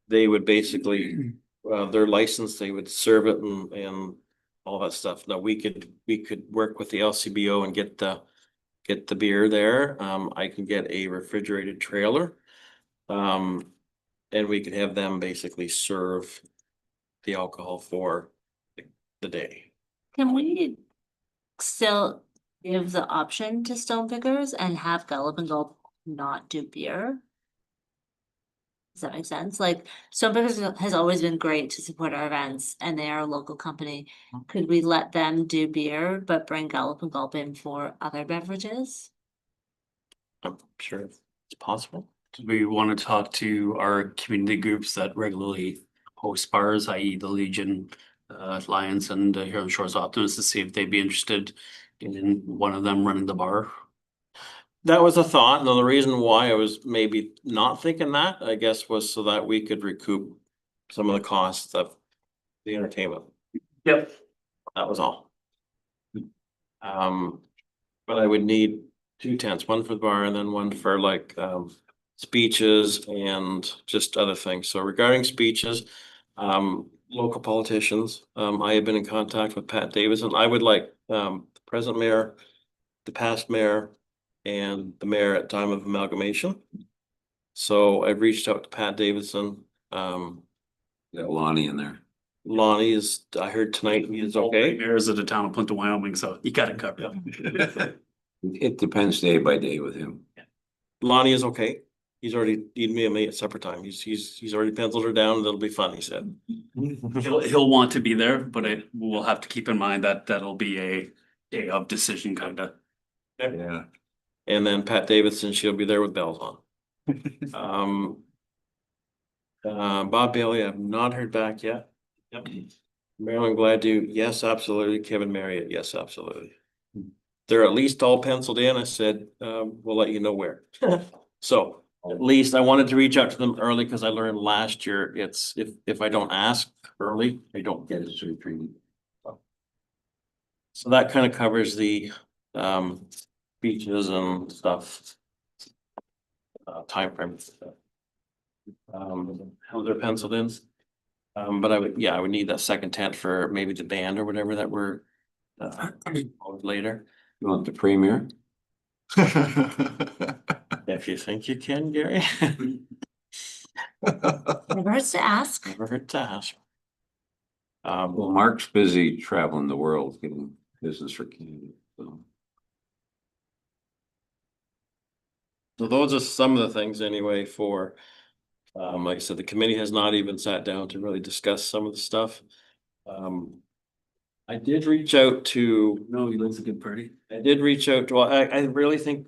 they would basically, their license, they would serve it and all that stuff. Now we could work with the LCBO and get the beer there. I can get a refrigerated trailer. And we could have them basically serve the alcohol for the day. Can we still give the option to Stone Pickers and have Gallop and Gulp not do beer? Does that make sense? Like, Stone Pickers has always been great to support our events and they are a local company. Could we let them do beer, but bring Gallop and Gulp in for other beverages? I'm sure it's possible. Do we want to talk to our community groups that regularly host bars, i.e. the Legion, Lions and Huron Shores Optimists, to see if they'd be interested in one of them running the bar? That was a thought. And the reason why I was maybe not thinking that, I guess, was so that we could recoup some of the costs of the entertainment. Yep. That was all. But I would need two tents, one for the bar and then one for like speeches and just other things. So regarding speeches, local politicians, I have been in contact with Pat Davidson. I would like the present mayor, the past mayor, and the mayor at time of amalgamation. So I've reached out to Pat Davidson. Got Lonnie in there. Lonnie is, I heard tonight he is okay. Mayor's of the town of Plympton-Wyoming, so you got it covered. It depends day by day with him. Lonnie is okay. He's already, he'd me at supper time. He's already penciled her down. It'll be fun, he said. He'll want to be there, but we'll have to keep in mind that that'll be a day of decision kind of. Yeah. And then Pat Davidson, she'll be there with bells on. Bob Bailey, I've not heard back yet. Yep. Marilyn Gladue, yes, absolutely. Kevin Marriott, yes, absolutely. They're at least all penciled in. I said, we'll let you know where. So at least I wanted to reach out to them early because I learned last year it's if I don't ask early, I don't get it. So that kind of covers the beaches and stuff. Timeframe. How they're penciled in. But I would need that second tent for maybe the band or whatever that we're later. You want the premier? If you think you can, Gary. Never hurts to ask. Never hurt to ask. Well, Mark's busy traveling the world, getting business for Canada, so. So those are some of the things anyway for, like I said, the committee has not even sat down to really discuss some of the stuff. I did reach out to. No, he likes a good party. I did reach out to, well, I really think,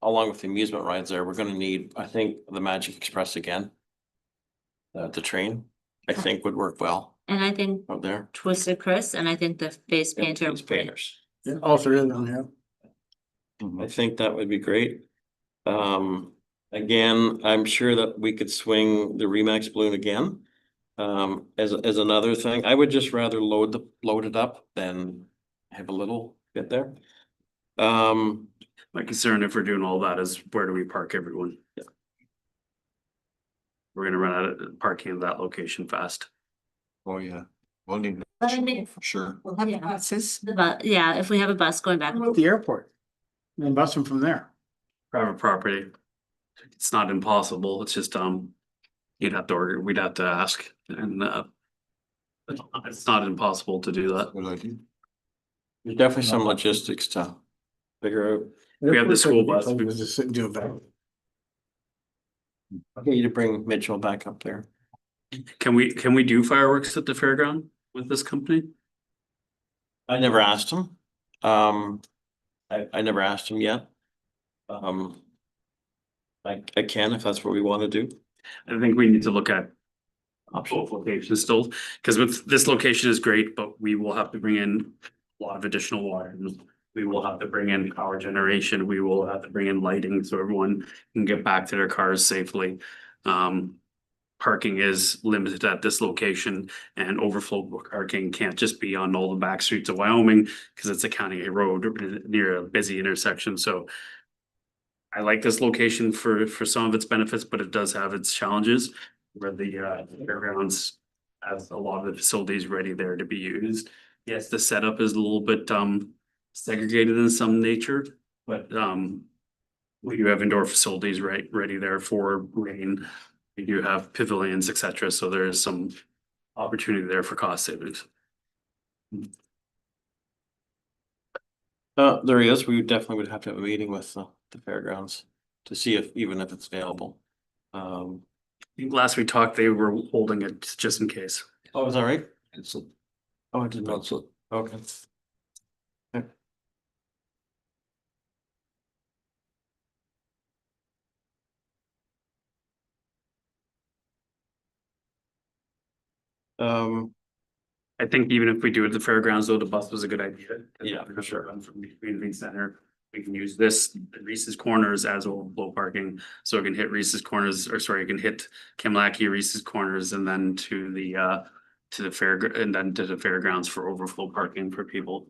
along with the amusement rides there, we're gonna need, I think, the Magic Express again. The train, I think would work well And I think out there. Twisted Chris and I think the face And painter. these painters. Also, yeah. I think that would be great. Again, I'm sure that we could swing the Remax balloon again. As another thing, I would just rather load it up than have a little bit there. My concern if we're doing all that is where do we park everyone? We're gonna run out of parking at that location fast. Oh, yeah. We'll need But I mean, for sure. We'll have Yeah. buses. yeah, if we have a bus going back. What about the airport? And then bus them from there. Private property. It's not impossible, it's just, you'd have to order, we'd have to ask and, it's not impossible to do that. Good idea. There's definitely some logistics to figure out. We have the school bus. Just sit and do a vote. Okay, you to bring Mitchell back up there. Can we do fireworks at the fairground with this company? I never asked him. I never asked him yet. I can if that's what we want to do. I think we need to look at both locations still, because with this location is great, but we will have to bring in a lot of additional water. We will have to bring in power generation, we will have to bring in lighting so everyone can get back to their cars safely. Parking is limited at this location and overflow parking can't just be on all the back streets of Wyoming because it's a county road near a busy intersection, so. I like this location for some of its benefits, but it does have its challenges where the fairgrounds has a lot of the facilities ready there to be used. Yes, the setup is a little bit segregated in some nature, but we do have indoor facilities ready there for rain. We do have pavilions, etc. So there is some opportunity there for cost savings. There he is. We definitely would have to have a meeting with the fairgrounds to see if it's available. I think last we talked, they were holding it just in case. Oh, is that right? It's a, Oh, I did not. it's a, Okay. I think even if we do it at the fairgrounds, though, the bus was a good idea. Yeah, for sure. Run from the community center. We can use this Reese's Corners as overflow parking, so it can hit Reese's Corners, or sorry, it can hit Kimlaki, Reese's Corners, and then to the fair, and then to the fairgrounds for overflow parking for people.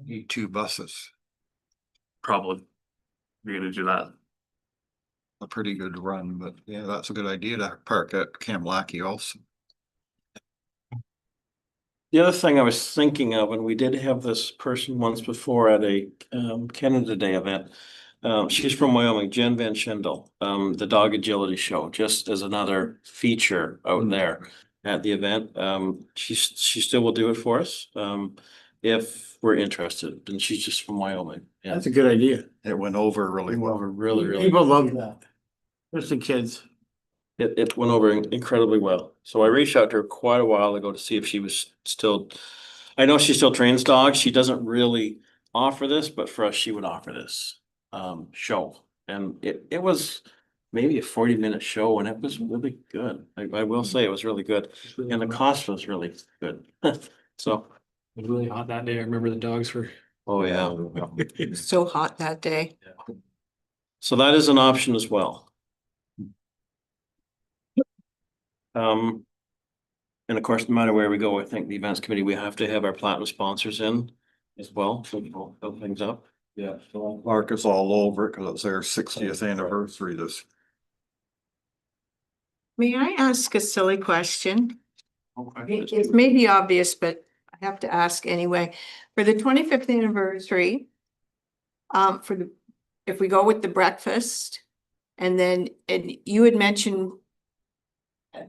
Need 2 buses. Probably. We're gonna do that. A pretty good run, but yeah, that's a good idea to park at Kamlaki also. The other thing I was thinking of, and we did have this person once before at a Canada Day event. She's from Wyoming, Jen Van Schendel, the dog agility show, just as another feature out there at the event. She still will do it for us, if we're interested, and she's just from Wyoming. Yeah, That's a good idea. It went over really well. really. People love that. Especially kids. It went over incredibly well. So I reached out to her quite a while ago to see if she was still, I know she still trains dogs. She doesn't really offer this, but for us, she would offer this show. And it was maybe a 40-minute show and it was really good. I will say it was really good. And the cost was really good. So, It was really hot that day. I remember the dogs were. oh yeah. So hot that day. So that is an option as well. And of course, no matter where we go, I think the events committee, we have to have our platinum sponsors in as well, so we'll fill things up. Yeah. Mark is all over it because it's their 60th anniversary this. May I ask a silly question? Okay. It may be obvious, but I have to ask anyway. For the 25th anniversary, if we go with the breakfast, and you had mentioned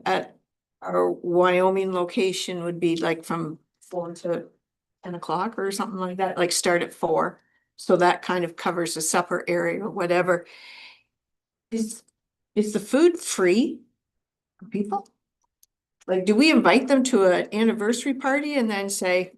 at our Wyoming location would be like from 4 to 10 o'clock or something like that, like start at 4. So that kind of covers the supper area or whatever. Is the food free for people? Like, do we invite them to an anniversary party and then say,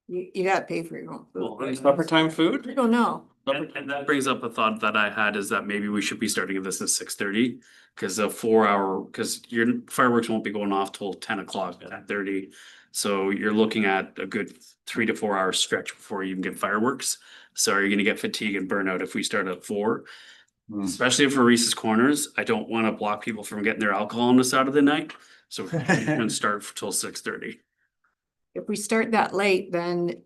you gotta pay for your own food? Well, supper time food? I don't know. And that brings up a thought that I had is that maybe we should be starting this at 6:30. Cause a 4 hour, cause your fireworks won't be going off till 10 o'clock, 10:30. So you're looking at a good 3 to 4 hour stretch before you even get fireworks. So are you gonna get fatigue and burnout if we start at 4? Especially for Reese's Corners, I don't wanna block people from getting their alcohol on the Saturday night. So we can start till 6:30. If we start that late, then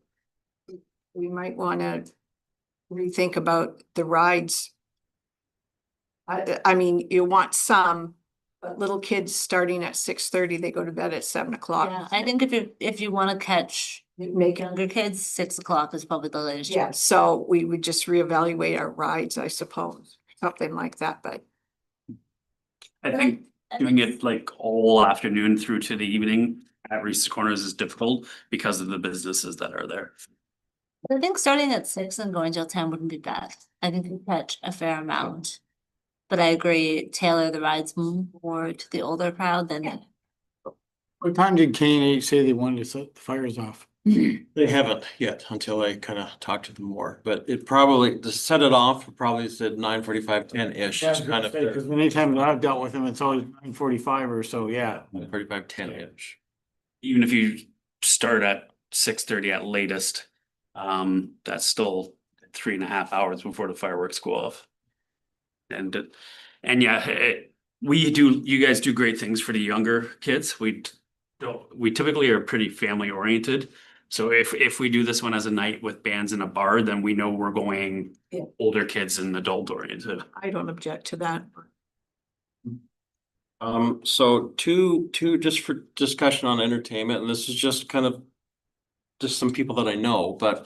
we might wanna rethink about the rides. I mean, you want some, but little kids starting at 6:30, they go to bed at 7 o'clock. Yeah, I think if you wanna catch Make it, younger kids, 6 o'clock is probably the latest. yeah, so we would just reevaluate our rides, I suppose, something like that, but. I think doing it like all afternoon through to the evening at Reese's Corners is difficult because of the businesses that are there. I think starting at 6 and going till 10 wouldn't be bad. I think you catch a fair amount. But I agree, tailor the rides more to the older crowd than. What time did K and H say they wanted to set the fires off? They haven't yet until I kind of talked to them more, but it probably, to set it off, probably said 9:45, 10-ish. Yeah, I was gonna say, cause anytime that I've dealt with them, it's always 9:45 or so, yeah. 9:45, 10-ish. Even if you start at 6:30 at latest, that's still 3.5 hours before the fireworks go off. And yeah, you guys do great things for the younger kids. We typically are pretty family oriented. So if we do this one as a night with bands in a bar, then we know we're going Yeah. older kids and adult oriented. I don't object to that. So two just for discussion on entertainment, and this is just kind of just some people that I know, but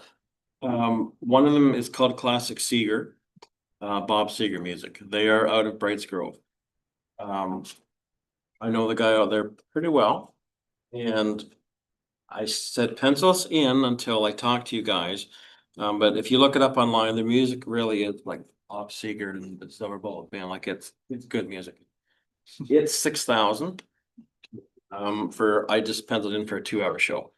one of them is called Classic Seeger, Bob Seeger Music. They are out of Brights Grove. I know the guy out there pretty well, and I said pencil us in until I talk to you guys. But if you look it up online, the music really is like Bob Seeger and the Silver Bullet Band, like it's good music. It's 6,000. I just penciled in for a 2-hour show.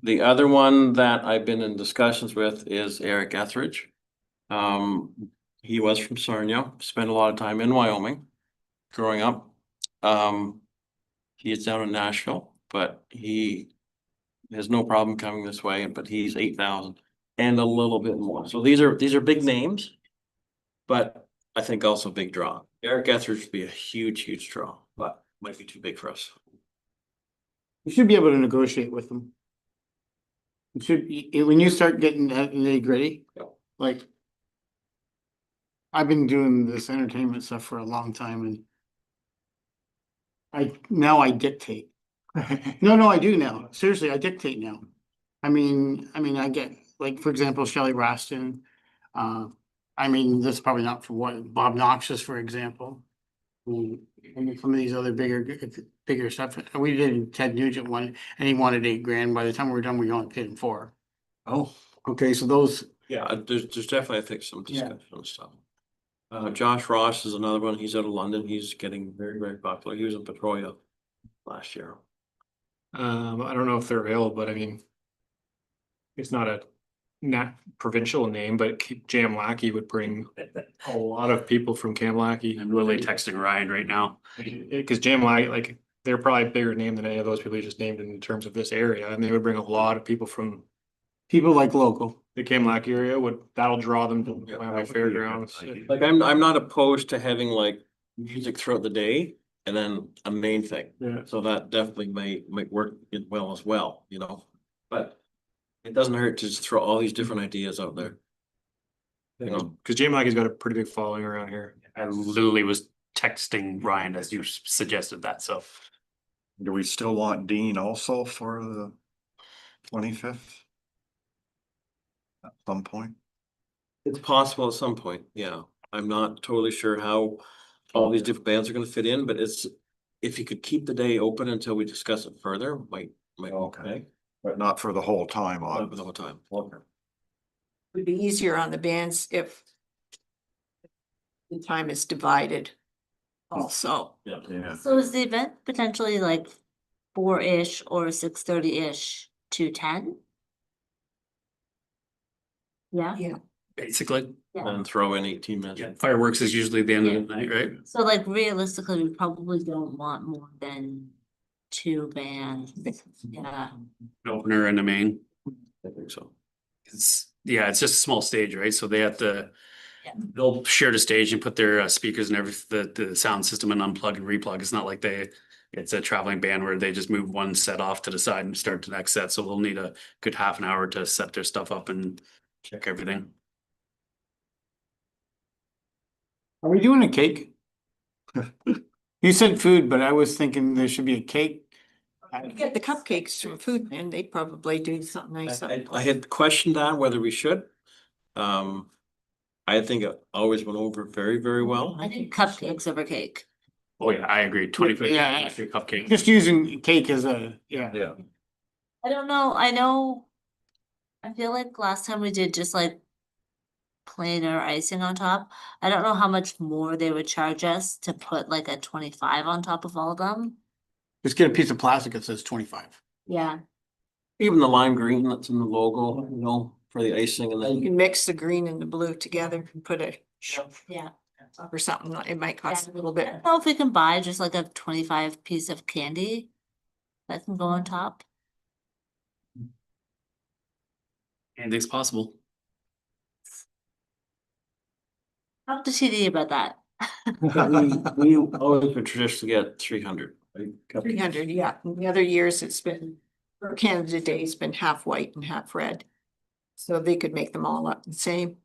The other one that I've been in discussions with is Eric Etheridge. He was from Sarnia, spent a lot of time in Wyoming growing up. He is down in Nashville, but he has no problem coming this way, but he's 8,000 and a little bit more. So these are big names, but I think also big draw. Eric Etheridge would be a huge draw, but might be too big for us. You should be able to negotiate with them. You should, when you start getting that nitty gritty, Yeah. like. I've been doing this entertainment stuff for a long time and. I dictate. No, I do now. Seriously, I dictate now. I mean, I get, like, for example, Shelley Raston. This is probably not for what, Bob Noxious, for example. And some of these other bigger stuff. We did Ted Nugent one, and he wanted $8,000. By the time we were done, we only paid him $4,000. Oh, Okay, so those, yeah, there's definitely, I think, some Yeah. discussion on stuff. Josh Ross is another one. He's out of London. He's getting very popular. He was in Petrolia last year. I don't know if they're available, but I mean. It's not a provincial name, but Jam Lackey would bring a lot of people from Kamlaki. I'm really texting Ryan right now. Cause Jam Lackey, like, they're probably a bigger name than any of those people you just named in terms of this area, and they would bring a lot of people from people like local. the Kamlaki area that'll draw them to Yeah, Wyoming that would be a Fairgrounds. good idea. Like, I'm not opposed to having like music throughout the day and then a main thing. Yeah. So that definitely might work well as well, but it doesn't hurt to just throw all these different ideas out there. Cause Jam Lackey's got a pretty big following around here. I literally was texting Ryan as you suggested that, so. Do we still want Dean also for the 25th? At some point? It's possible at some point, yeah. I'm not totally sure how all these different bands are gonna fit in, but if you could keep the day open until we discuss it further, might be okay. But not for the whole time Not on. for the whole time. Would be easier on the bands if the time is divided also. Yeah. So is the event potentially like 4-ish or 6:30-ish to 10? Yeah, Yeah, Basically, And throw in 18 minutes. yeah, fireworks is usually the end of the night, right? so like realistically, we probably don't want more than 2 bands, yeah. An opener and a main. I think so. It's just a small stage, right? So they have to. Yeah. They'll share the stage and put their speakers and everything, the sound system and unplug and replug. It's not like it's a traveling band where they just move one set off to the side and start the next set. So they'll need a good half an hour to set their stuff up and check everything. Are we doing a cake? You said food, but I was thinking there should be a cake. Get the cupcakes from Food Man, they'd probably do something nice. I had questioned that whether we should. I think it always went over very, very well. I think cupcakes over cake. Oh yeah, I agree. 25 Yeah. cupcake. Just using cake as a, yeah. Yeah. I don't know, I feel like last time we did just like plain or icing on top. I don't know how much more they would charge us to put like a 25 on top of all of them. Just get a piece of plastic that says 25. Yeah. Even the lime green that's in the logo, you know, for the icing and You then. can mix the green and the blue together and put it Yeah. or something. It might cost a little I bit. don't know if we can buy just like a 25 piece of candy that can go on top. Anything's possible. Talk to TD about that. We always been traditionally get 300. Right? 300, yeah. In the other years, it's been, for Canada Day, it's been half white and half red. So they could make them all up the same,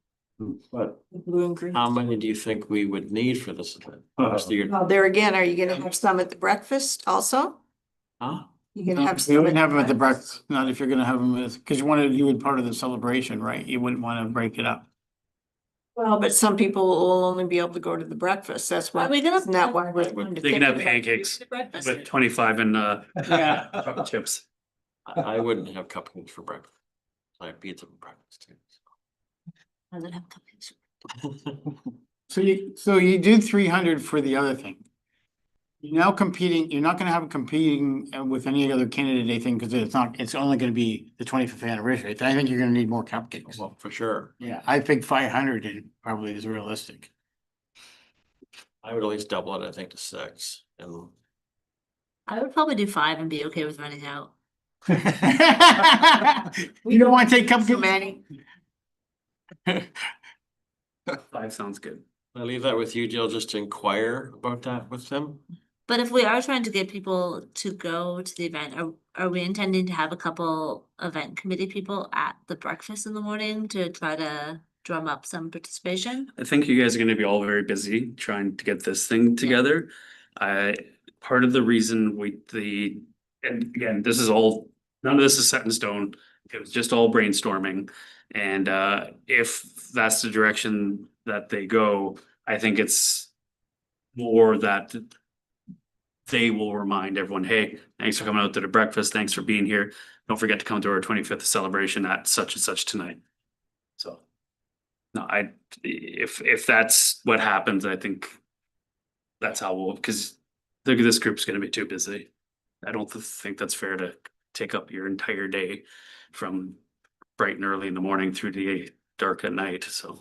But blue and green. how many do you think we would need for this event? Well, there again, are you gonna have some at the breakfast also? Huh? You can have. You some wouldn't have them at the breakfast, not if you're gonna have them as, because you wanted to do it part of the celebration, right? You wouldn't want to break it up. Well, but some people will only be able to go to the breakfast. That's why. Are we gonna- Isn't that why we're going to They can think have about pancakes the breakfast? with 25 and Yeah. chocolate chips. I wouldn't have cupcakes for breakfast. I have pizza for breakfast too. I would have cupcakes. So you did 300 for the other thing. You're now competing, you're not gonna have it competing with any other Canada Day thing, because it's only gonna be the 25th anniversary. I think you're gonna need more cupcakes. Well, for sure. Yeah, I think 500 probably is realistic. I would at least double it, I think, to 6. And I would probably do 5 and be okay with running out. You don't wanna take So cupcakes? many. 5 sounds good. I leave that with you, Jill, just to inquire about that with them. But if we are trying to get people to go to the event, are we intending to have a couple event committee people at the breakfast in the morning to try to drum up some participation? I think you guys are gonna be all very busy trying to get this thing together. Part of the reason and again, this is all, none of this is set in stone. It was just all brainstorming. And if that's the direction that they go, I think it's more that they will remind everyone, hey, thanks for coming out to the breakfast. Thanks for being here. Don't forget to come to our 25th celebration at such and such tonight. So, no, if that's what happens, I think that's how because this group's gonna be too busy. I don't think that's fair to take up your entire day from bright and early in the morning through the dark at night, so.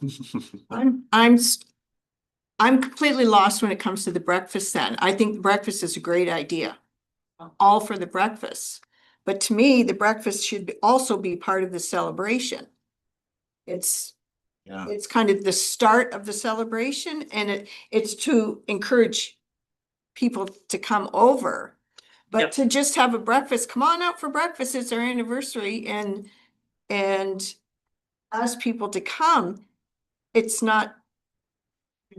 I'm completely lost when it comes to the breakfast then. I think breakfast is a great idea. I'm all for the breakfast. But to me, the breakfast should also be part of the celebration. It's kind of the start of the celebration, and it's to encourage people to come over. But Yep. to just have a breakfast, come on out for breakfast, it's our anniversary, and ask people to come, it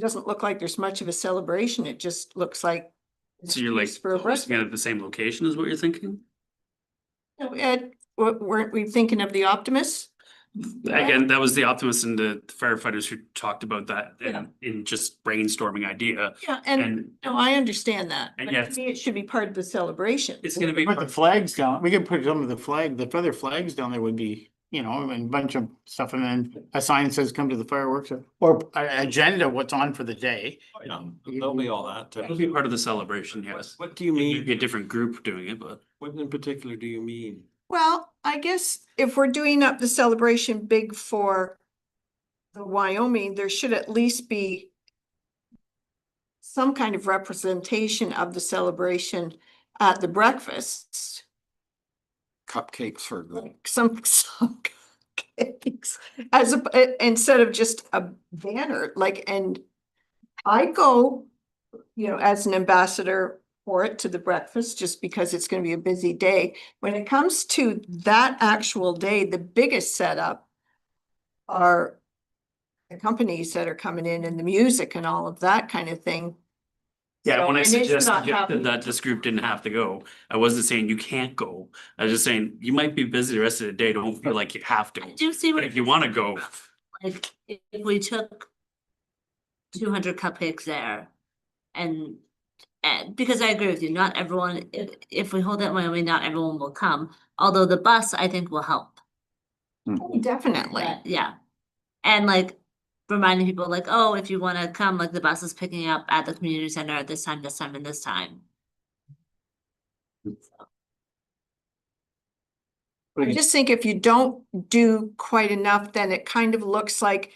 doesn't look like there's much of a celebration. It just looks like. So you're like, for a breakfast. hosting it at the same location is what you're thinking? No, Ed, weren't we thinking of the Optimists? Again, that was the optimists and the firefighters who talked about that Yeah. in just brainstorming idea. Yeah, and And no, I understand that. And But yet- to me, it should be part of the celebration. it's gonna be, Put the flags down, we could put some of the feather flags down there would be, and a bunch of stuff, and then a sign says come to the fireworks, or an agenda, what's on for the day. Yeah, there'll be all that. it'll be part of the celebration, yes. What do you Maybe mean? a different group doing it, but. What in particular do you mean? Well, I guess if we're doing up the celebration big for the Wyoming, there should at least be some kind of representation of the celebration at the breakfast, Cupcakes for the, like some cupcakes, instead of just a banner, like, and I go, you know, as an ambassador for it to the breakfast, just because it's gonna be a busy day. When it comes to that actual day, the biggest setup are the companies that are coming in and the music and all of that kind of thing. Yeah, So, when I and it's not suggested happening. that this group didn't have to go, I wasn't saying you can't go. I was just saying you might be busy the rest of the day, don't feel like you have to. I do see But what. if you wanna go, Like, if we took 200 cupcakes there and. And because I agree with you, not everyone, if we hold it in Wyoming, not everyone will come, although the bus, I think, will help. Definitely. But, yeah. And like reminding people like, oh, if you wanna come, like the bus is picking up at the community center at this time, and this time. I just think if you don't do quite enough, then it kind of looks like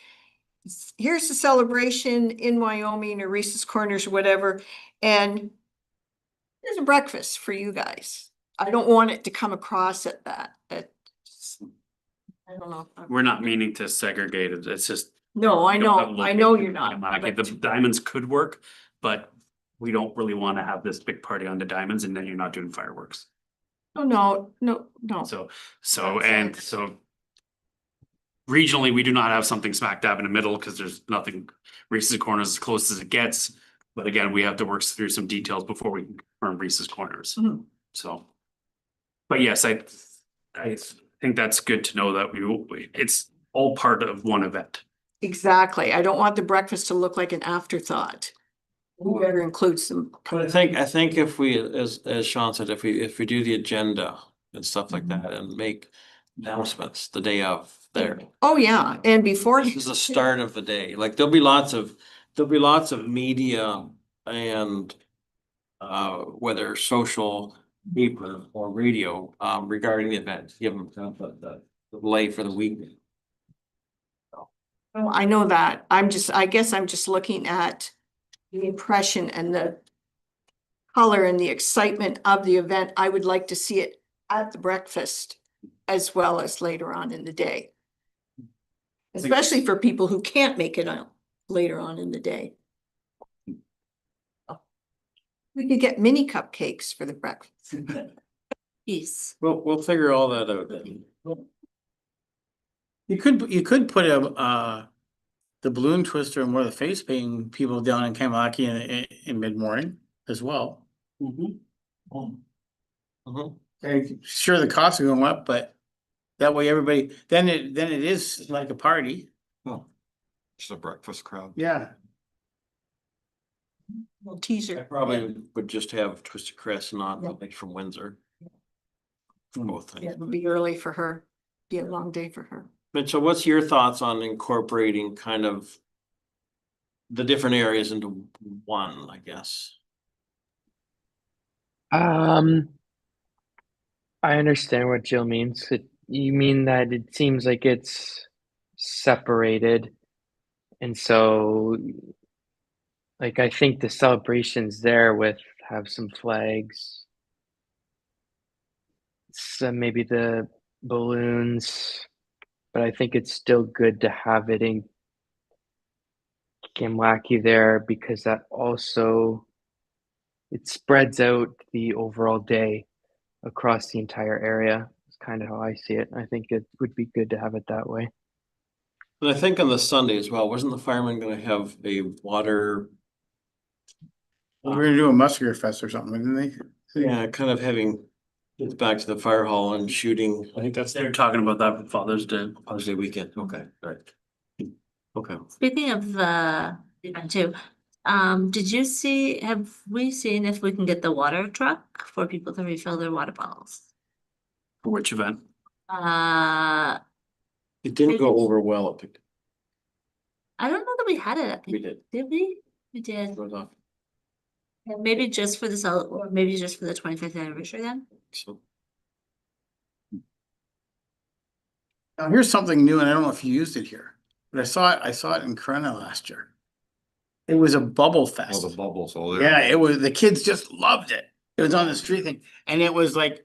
here's the celebration in Wyoming or Reese's Corners or whatever, and there's a breakfast for you guys. I don't want it to come across at that, I don't know. we're not meaning to segregate it. It's just. No, I we don't have know, a I know location you're not. in Lackey. but- The diamonds could work, but we don't really wanna have this big party on the diamonds and then you're not doing fireworks. Oh, no. So, and so. Regionally, we do not have something smack dab in the middle because there's nothing, Reese's Corners as close as it gets. But again, we have to work through some details before we can confirm Reese's Corners, Mhm. so. But yes, I think that's good to know that it's all part of one event. Exactly. I don't want the breakfast to look like an afterthought. Whoever includes them. But I think if we, as Sean said, if we do the agenda and stuff like that and make announcements the day of there. Oh, yeah, and before. This is the start of the day, like there'll be lots of media and whether social, paper or radio regarding the event, give them the delay for the weekend. Oh, I know that. I guess I'm just looking at the impression and the color and the excitement of the event. I would like to see it at the breakfast as well as later on in the day. Especially for people who can't make it out later on in the day. We could get mini cupcakes for the breakfast. Peace. We'll figure all that out. You could put the balloon twister and one of the face painting people down in Kamalaki in mid-morning as well. Mhm. And sure, the costs are going up, but that way everybody, then it is like a party. just a breakfast crowd. Yeah. Little I teaser. probably would just have Twisted Crest, not something from Windsor. For both Yeah, things. it'll be early for her. Be a long day for her. Mitchell, what's your thoughts on incorporating kind of the different areas into one, I guess? I understand what Jill means. You mean that it seems like it's separated, and so, like, I think the celebrations there with have some flags, some maybe the balloons, but I think it's still good to have it in Kamlaki there because that also it spreads out the overall day across the entire area. It's kind of how I see it. I think it would be good to have it that way. And I think on the Sunday as well, wasn't the fireman gonna have a water? We're gonna do a Musker Fest or something, didn't they? Yeah, kind of having, it's back to the fire hall and shooting. I think they're talking about that for Father's Day. Father's Day weekend, okay, all right. Okay. Speaking of event too, have we seen if we can get the water truck for people to refill their water bottles? For which event? Uh, It didn't go over well at the, I don't know that we had it. we did. Did we? We did. It was off, Yeah, maybe just for or maybe just for the 25th anniversary then? so. Now, here's something new, and I don't know if you used it here, but I saw it in Corona last year. It was a bubble All fest. the bubbles all there. Yeah, it was, the kids just loved it. It was on the street thing, and it was like,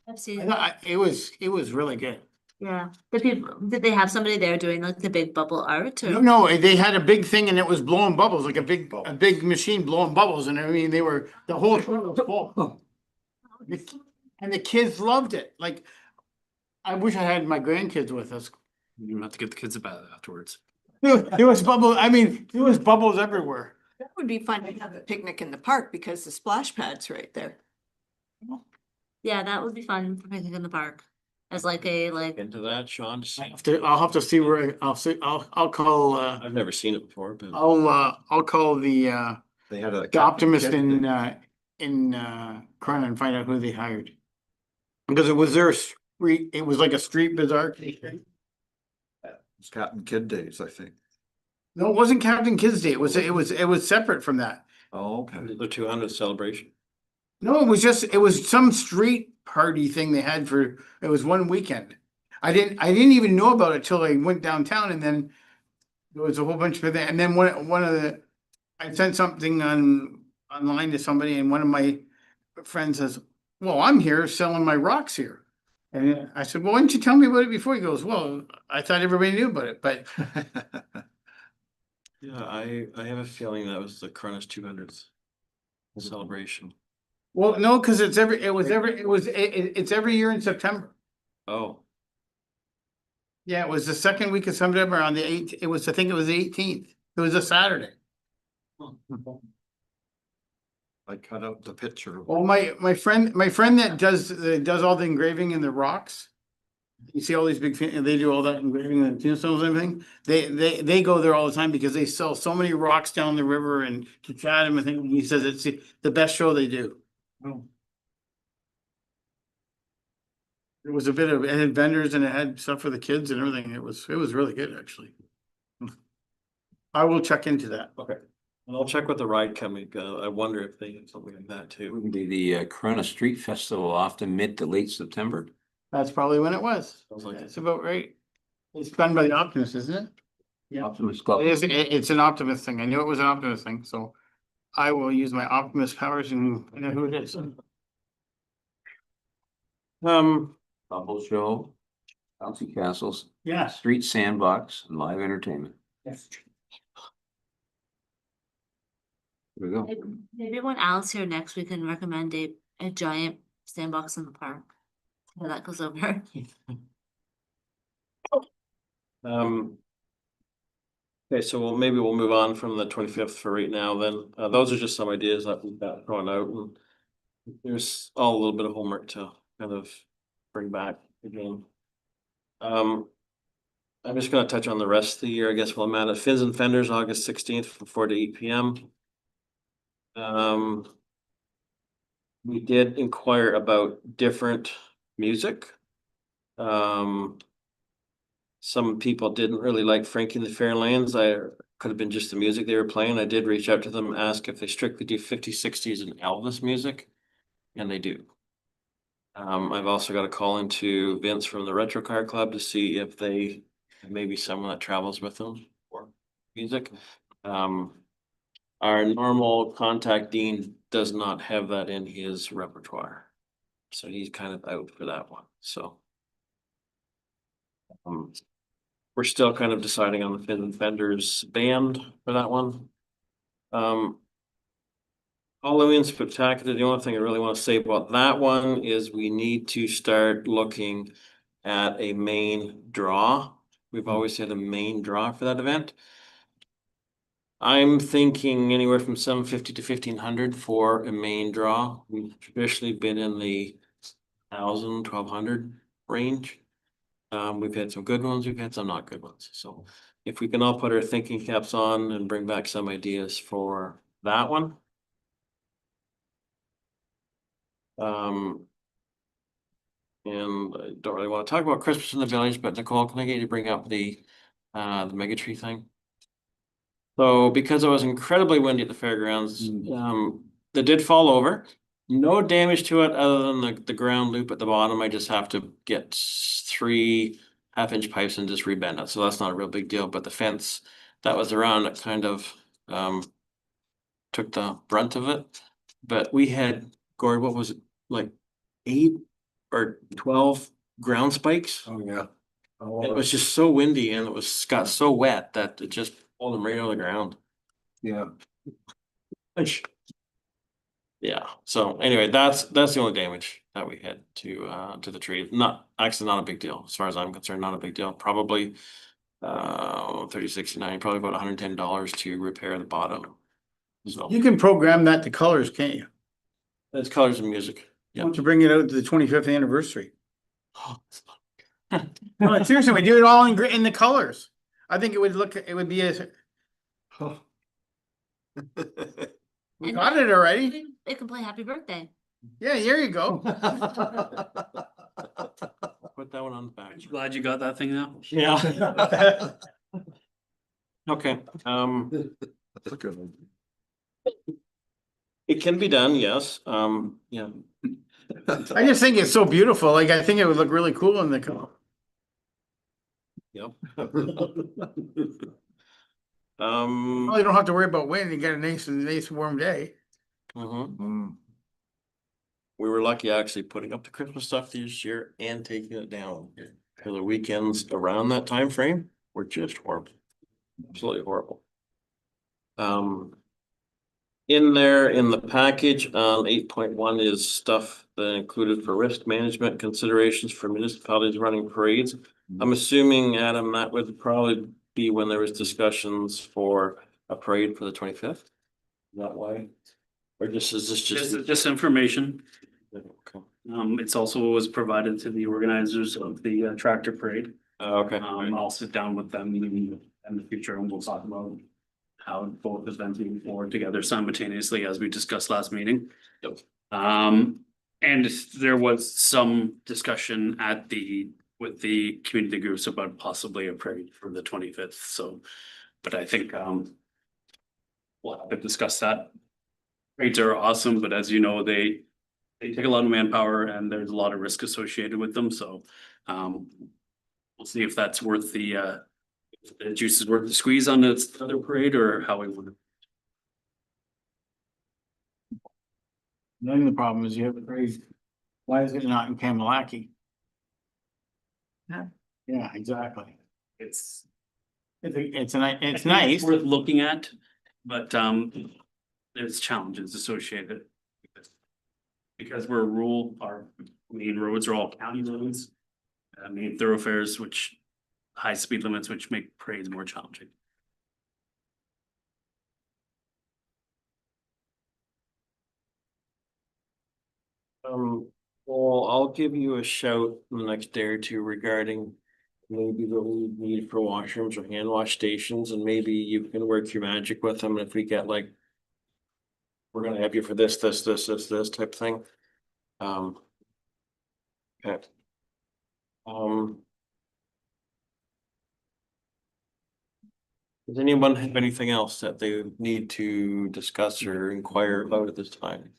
I've I seen, thought, it was really good. yeah, the people, did they have somebody there doing like the big bubble art or? No, they had a big thing and it was blowing bubbles, like a big machine blowing bubbles, and I mean, they were, the whole thing was full. And the kids loved it, like, I wish I had my grandkids with us. You don't have to get the kids a bath afterwards. There was bubble, I mean, there was bubbles everywhere. That would be fun to have a picnic in the park because the splash pad's right there. Yeah, that would be fun for picnic in the park. As like a, like, Into that, Sean, to see. I'll have to see where, I'll call, I've never seen it before, but. I'll call the They had a. Optimist in Corona and find out who they hired. Because it was their street, it was like a street bazaar. It's Captain Kid Days, I think. No, it wasn't Captain Kids Day, it was separate from that. Oh, okay. The 200th celebration. No, it was some street party thing they had it was one weekend. I didn't even know about it till I went downtown, and then there was a whole bunch of that, and then I sent something online to somebody, and one of my friends says, well, I'm here selling my rocks here. And I said, well, why didn't you tell me about it before? He goes, well, I thought everybody knew about it, but Yeah, I have a feeling that was the Cronus 200th celebration. well, no, because it's every year in September. Oh, Yeah, it was the second week of September on the 8th. I think it was the 18th. It was a Saturday. I cut out the picture. Well, my friend that does all the engraving in the rocks. You see all these big, they do all that engraving and tombstones and everything. They go there all the time because they sell so many rocks down the river and to Chatham. I think he says it's the best show they do. It was it had vendors and it had stuff for the kids and everything. It was really good, actually. I will check into that. okay. And I'll check with the ride company. I wonder if they have something like that too. Wouldn't be the Corona Street Festival often mid to late September? That's probably when it was. Sounds like it. That's about right. It's done by the Optimist, isn't it? Yeah. Optimist Club. It's an Optimist thing. I knew it was an Optimist thing, so I will use my Optimist powers and I know who it is. Bubble show, bouncy castles, Yeah. street sandbox, and live entertainment. There we go. maybe when Al's here next, we can recommend a giant sandbox in the park. How that goes over. Okay, so maybe we'll move on from the 25th for right now then. Those are just some ideas that we've got thrown out, and there's all a little bit of homework to kind of bring back again. I'm just gonna touch on the rest of the year, I guess, while I'm at it. Fins and Fenders, August 16th from 4 to 8 p.m. We did inquire about different music. Some people didn't really like Frankie and the Fairlanes. Could have been just the music they were playing. I did reach out to them, ask if they strictly do 50s, 60s and Elvis music, and they do. I've also got a call into Vince from the Retro Car Club to see if they maybe someone that travels with them for music. Our normal contact Dean does not have that in his repertoire, so he's kind of out for that one. So we're still kind of deciding on the Fins and Fenders band for that one. Halloween Spectacular, the only thing I really want to say about that one is we need to start looking at a main draw. We've always had a main draw for that event. I'm thinking anywhere from 750 to 1,500 for a main draw. We've traditionally been in the 1,000, 1,200 range. We've had some good ones, we've had some not good ones. So if we can all put our thinking caps on and bring back some ideas for that one. And I don't really want to talk about Christmas in the Village, but Nicole, can I get you to bring up the mega tree thing? So because it was incredibly windy at the fairgrounds, that did fall over. No damage to it other than the ground loop at the bottom. I just have to get 3 half-inch pipes and just rebend it. So that's not a real big deal, but the fence that was around it kind of took the brunt of it. But we had Gord, what was it, like 8 or 12 ground spikes? Oh, yeah. And it was just so windy and got so wet that it just pulled them right out of the ground. Yeah. Yeah, so anyway, that's the only damage that we had to the tree. Not a big deal, as far as I'm concerned, not a big deal. Probably 3069, probably about $110 to repair the bottom. So You can program that to colors, can't you? it's colors and music. Why Yeah. don't you bring it out to the 25th anniversary? No, seriously, we do it all in the colors. I think it would be we And got it already. It can play happy birthday. Yeah, here you go. Put that one on the back. Glad you got that thing now. Yeah. Okay, That's a good one. it can be done, yes, yeah. I just think it's so beautiful. Like, I think it would look really cool in the color. Yep. Well, you don't have to worry about wind. You got a nice warm day. mhm. Mm. We were lucky actually putting up the Christmas stuff this year and taking it down. For the weekends around that time frame were just horrible. Absolutely horrible. In there, in the package, 8.1 is stuff that included for risk management considerations for municipalities running parades. I'm assuming, Adam, that would probably be when there was discussions for a parade for the 25th. Is that why? Or is this just? Just information. Okay. It's also was provided to the organizers of the tractor parade. Okay. I'll sit down with them in the future and we'll talk about how both events move forward together simultaneously as we discussed last meeting. Yep. And there was some discussion with the community groups about possibly a parade for the 25th, so, but I think, we'll have to discuss that. Parades are awesome, but as you know, they take a lot of manpower and there's a lot of risk associated with them, so, we'll see if that's worth the juice is worth the squeeze on this other parade or how we would. Then the problem is you have a parade. Why is it not in Kamalaki? Yeah, exactly. It's It's it's nice. worth looking at, but there's challenges associated. Because we're rural, our main roads are all county roads. Main thoroughfares, which high speed limits, which make parades more challenging. Well, I'll give you a shout in the next day or two regarding maybe what we need for washrooms or hand wash stations, and maybe you can work your magic with them if we get like. We're gonna have you for this type thing. Okay. Does anyone have anything else that they need to discuss or inquire about at this time?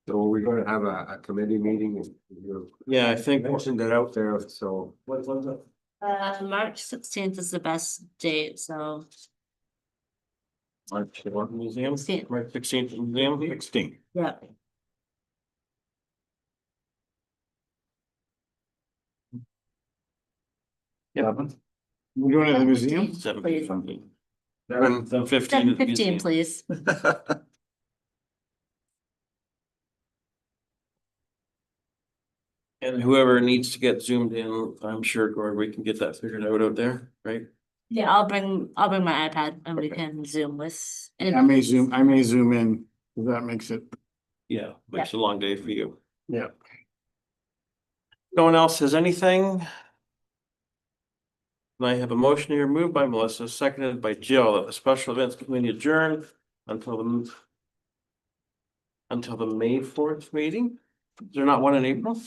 So we're gonna have a committee meeting and you Yeah, I think. mentioned it out there, so. What's it? March 16th is the best date, so. March museum, 16th. March 16th museum. 16. Yeah. Yeah. We're going to the museum? 7:15. Seven, 7:15. 7:15, please. And whoever needs to get zoomed in, I'm sure, Gord, we can get that figured out there, right? Yeah, I'll bring my iPad and we can Zoom with. I may zoom in, if that makes it. Yeah, makes a long day for you. Yeah. No one else has anything? I have a motion here moved by Melissa, seconded by Jill, that the special events committee adjourn until the May 4th meeting. Is there not one in April?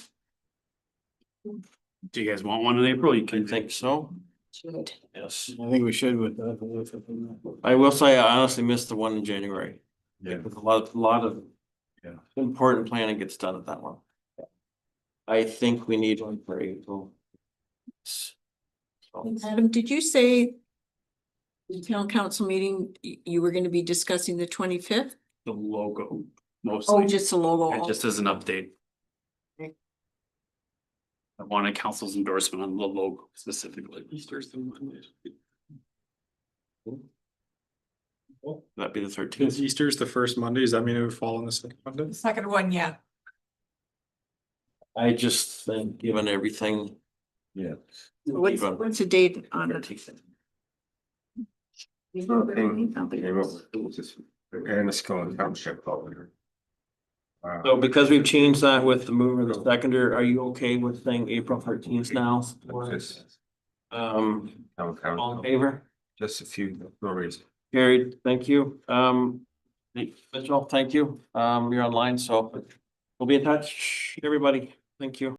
Do you guys want one in April? You I can think so. Should. Yes. I think we should with that. I will say I honestly missed the one in January. Yeah. With a lot of. Yeah. Important planning gets done at that one. I think we need one for April. So, Adam, did you say the town council meeting, you were gonna be discussing the 25th? the logo. mostly. Oh, just the logo. And just as an update. Okay. I wanted council's endorsement on the logo specifically. That'd be the 13th. Since Easter's the first Monday, does that mean it would fall on the second Monday? The second one, yeah. I just think, given everything. Yeah. What's the date on it? And the school township. So because we've changed that with the mover and the seconder, are you okay with saying April 13th now? All in favor? Just a few, no reason. Carried, thank you. Mitchell, thank you. You're online, so we'll be in touch, everybody. Thank you.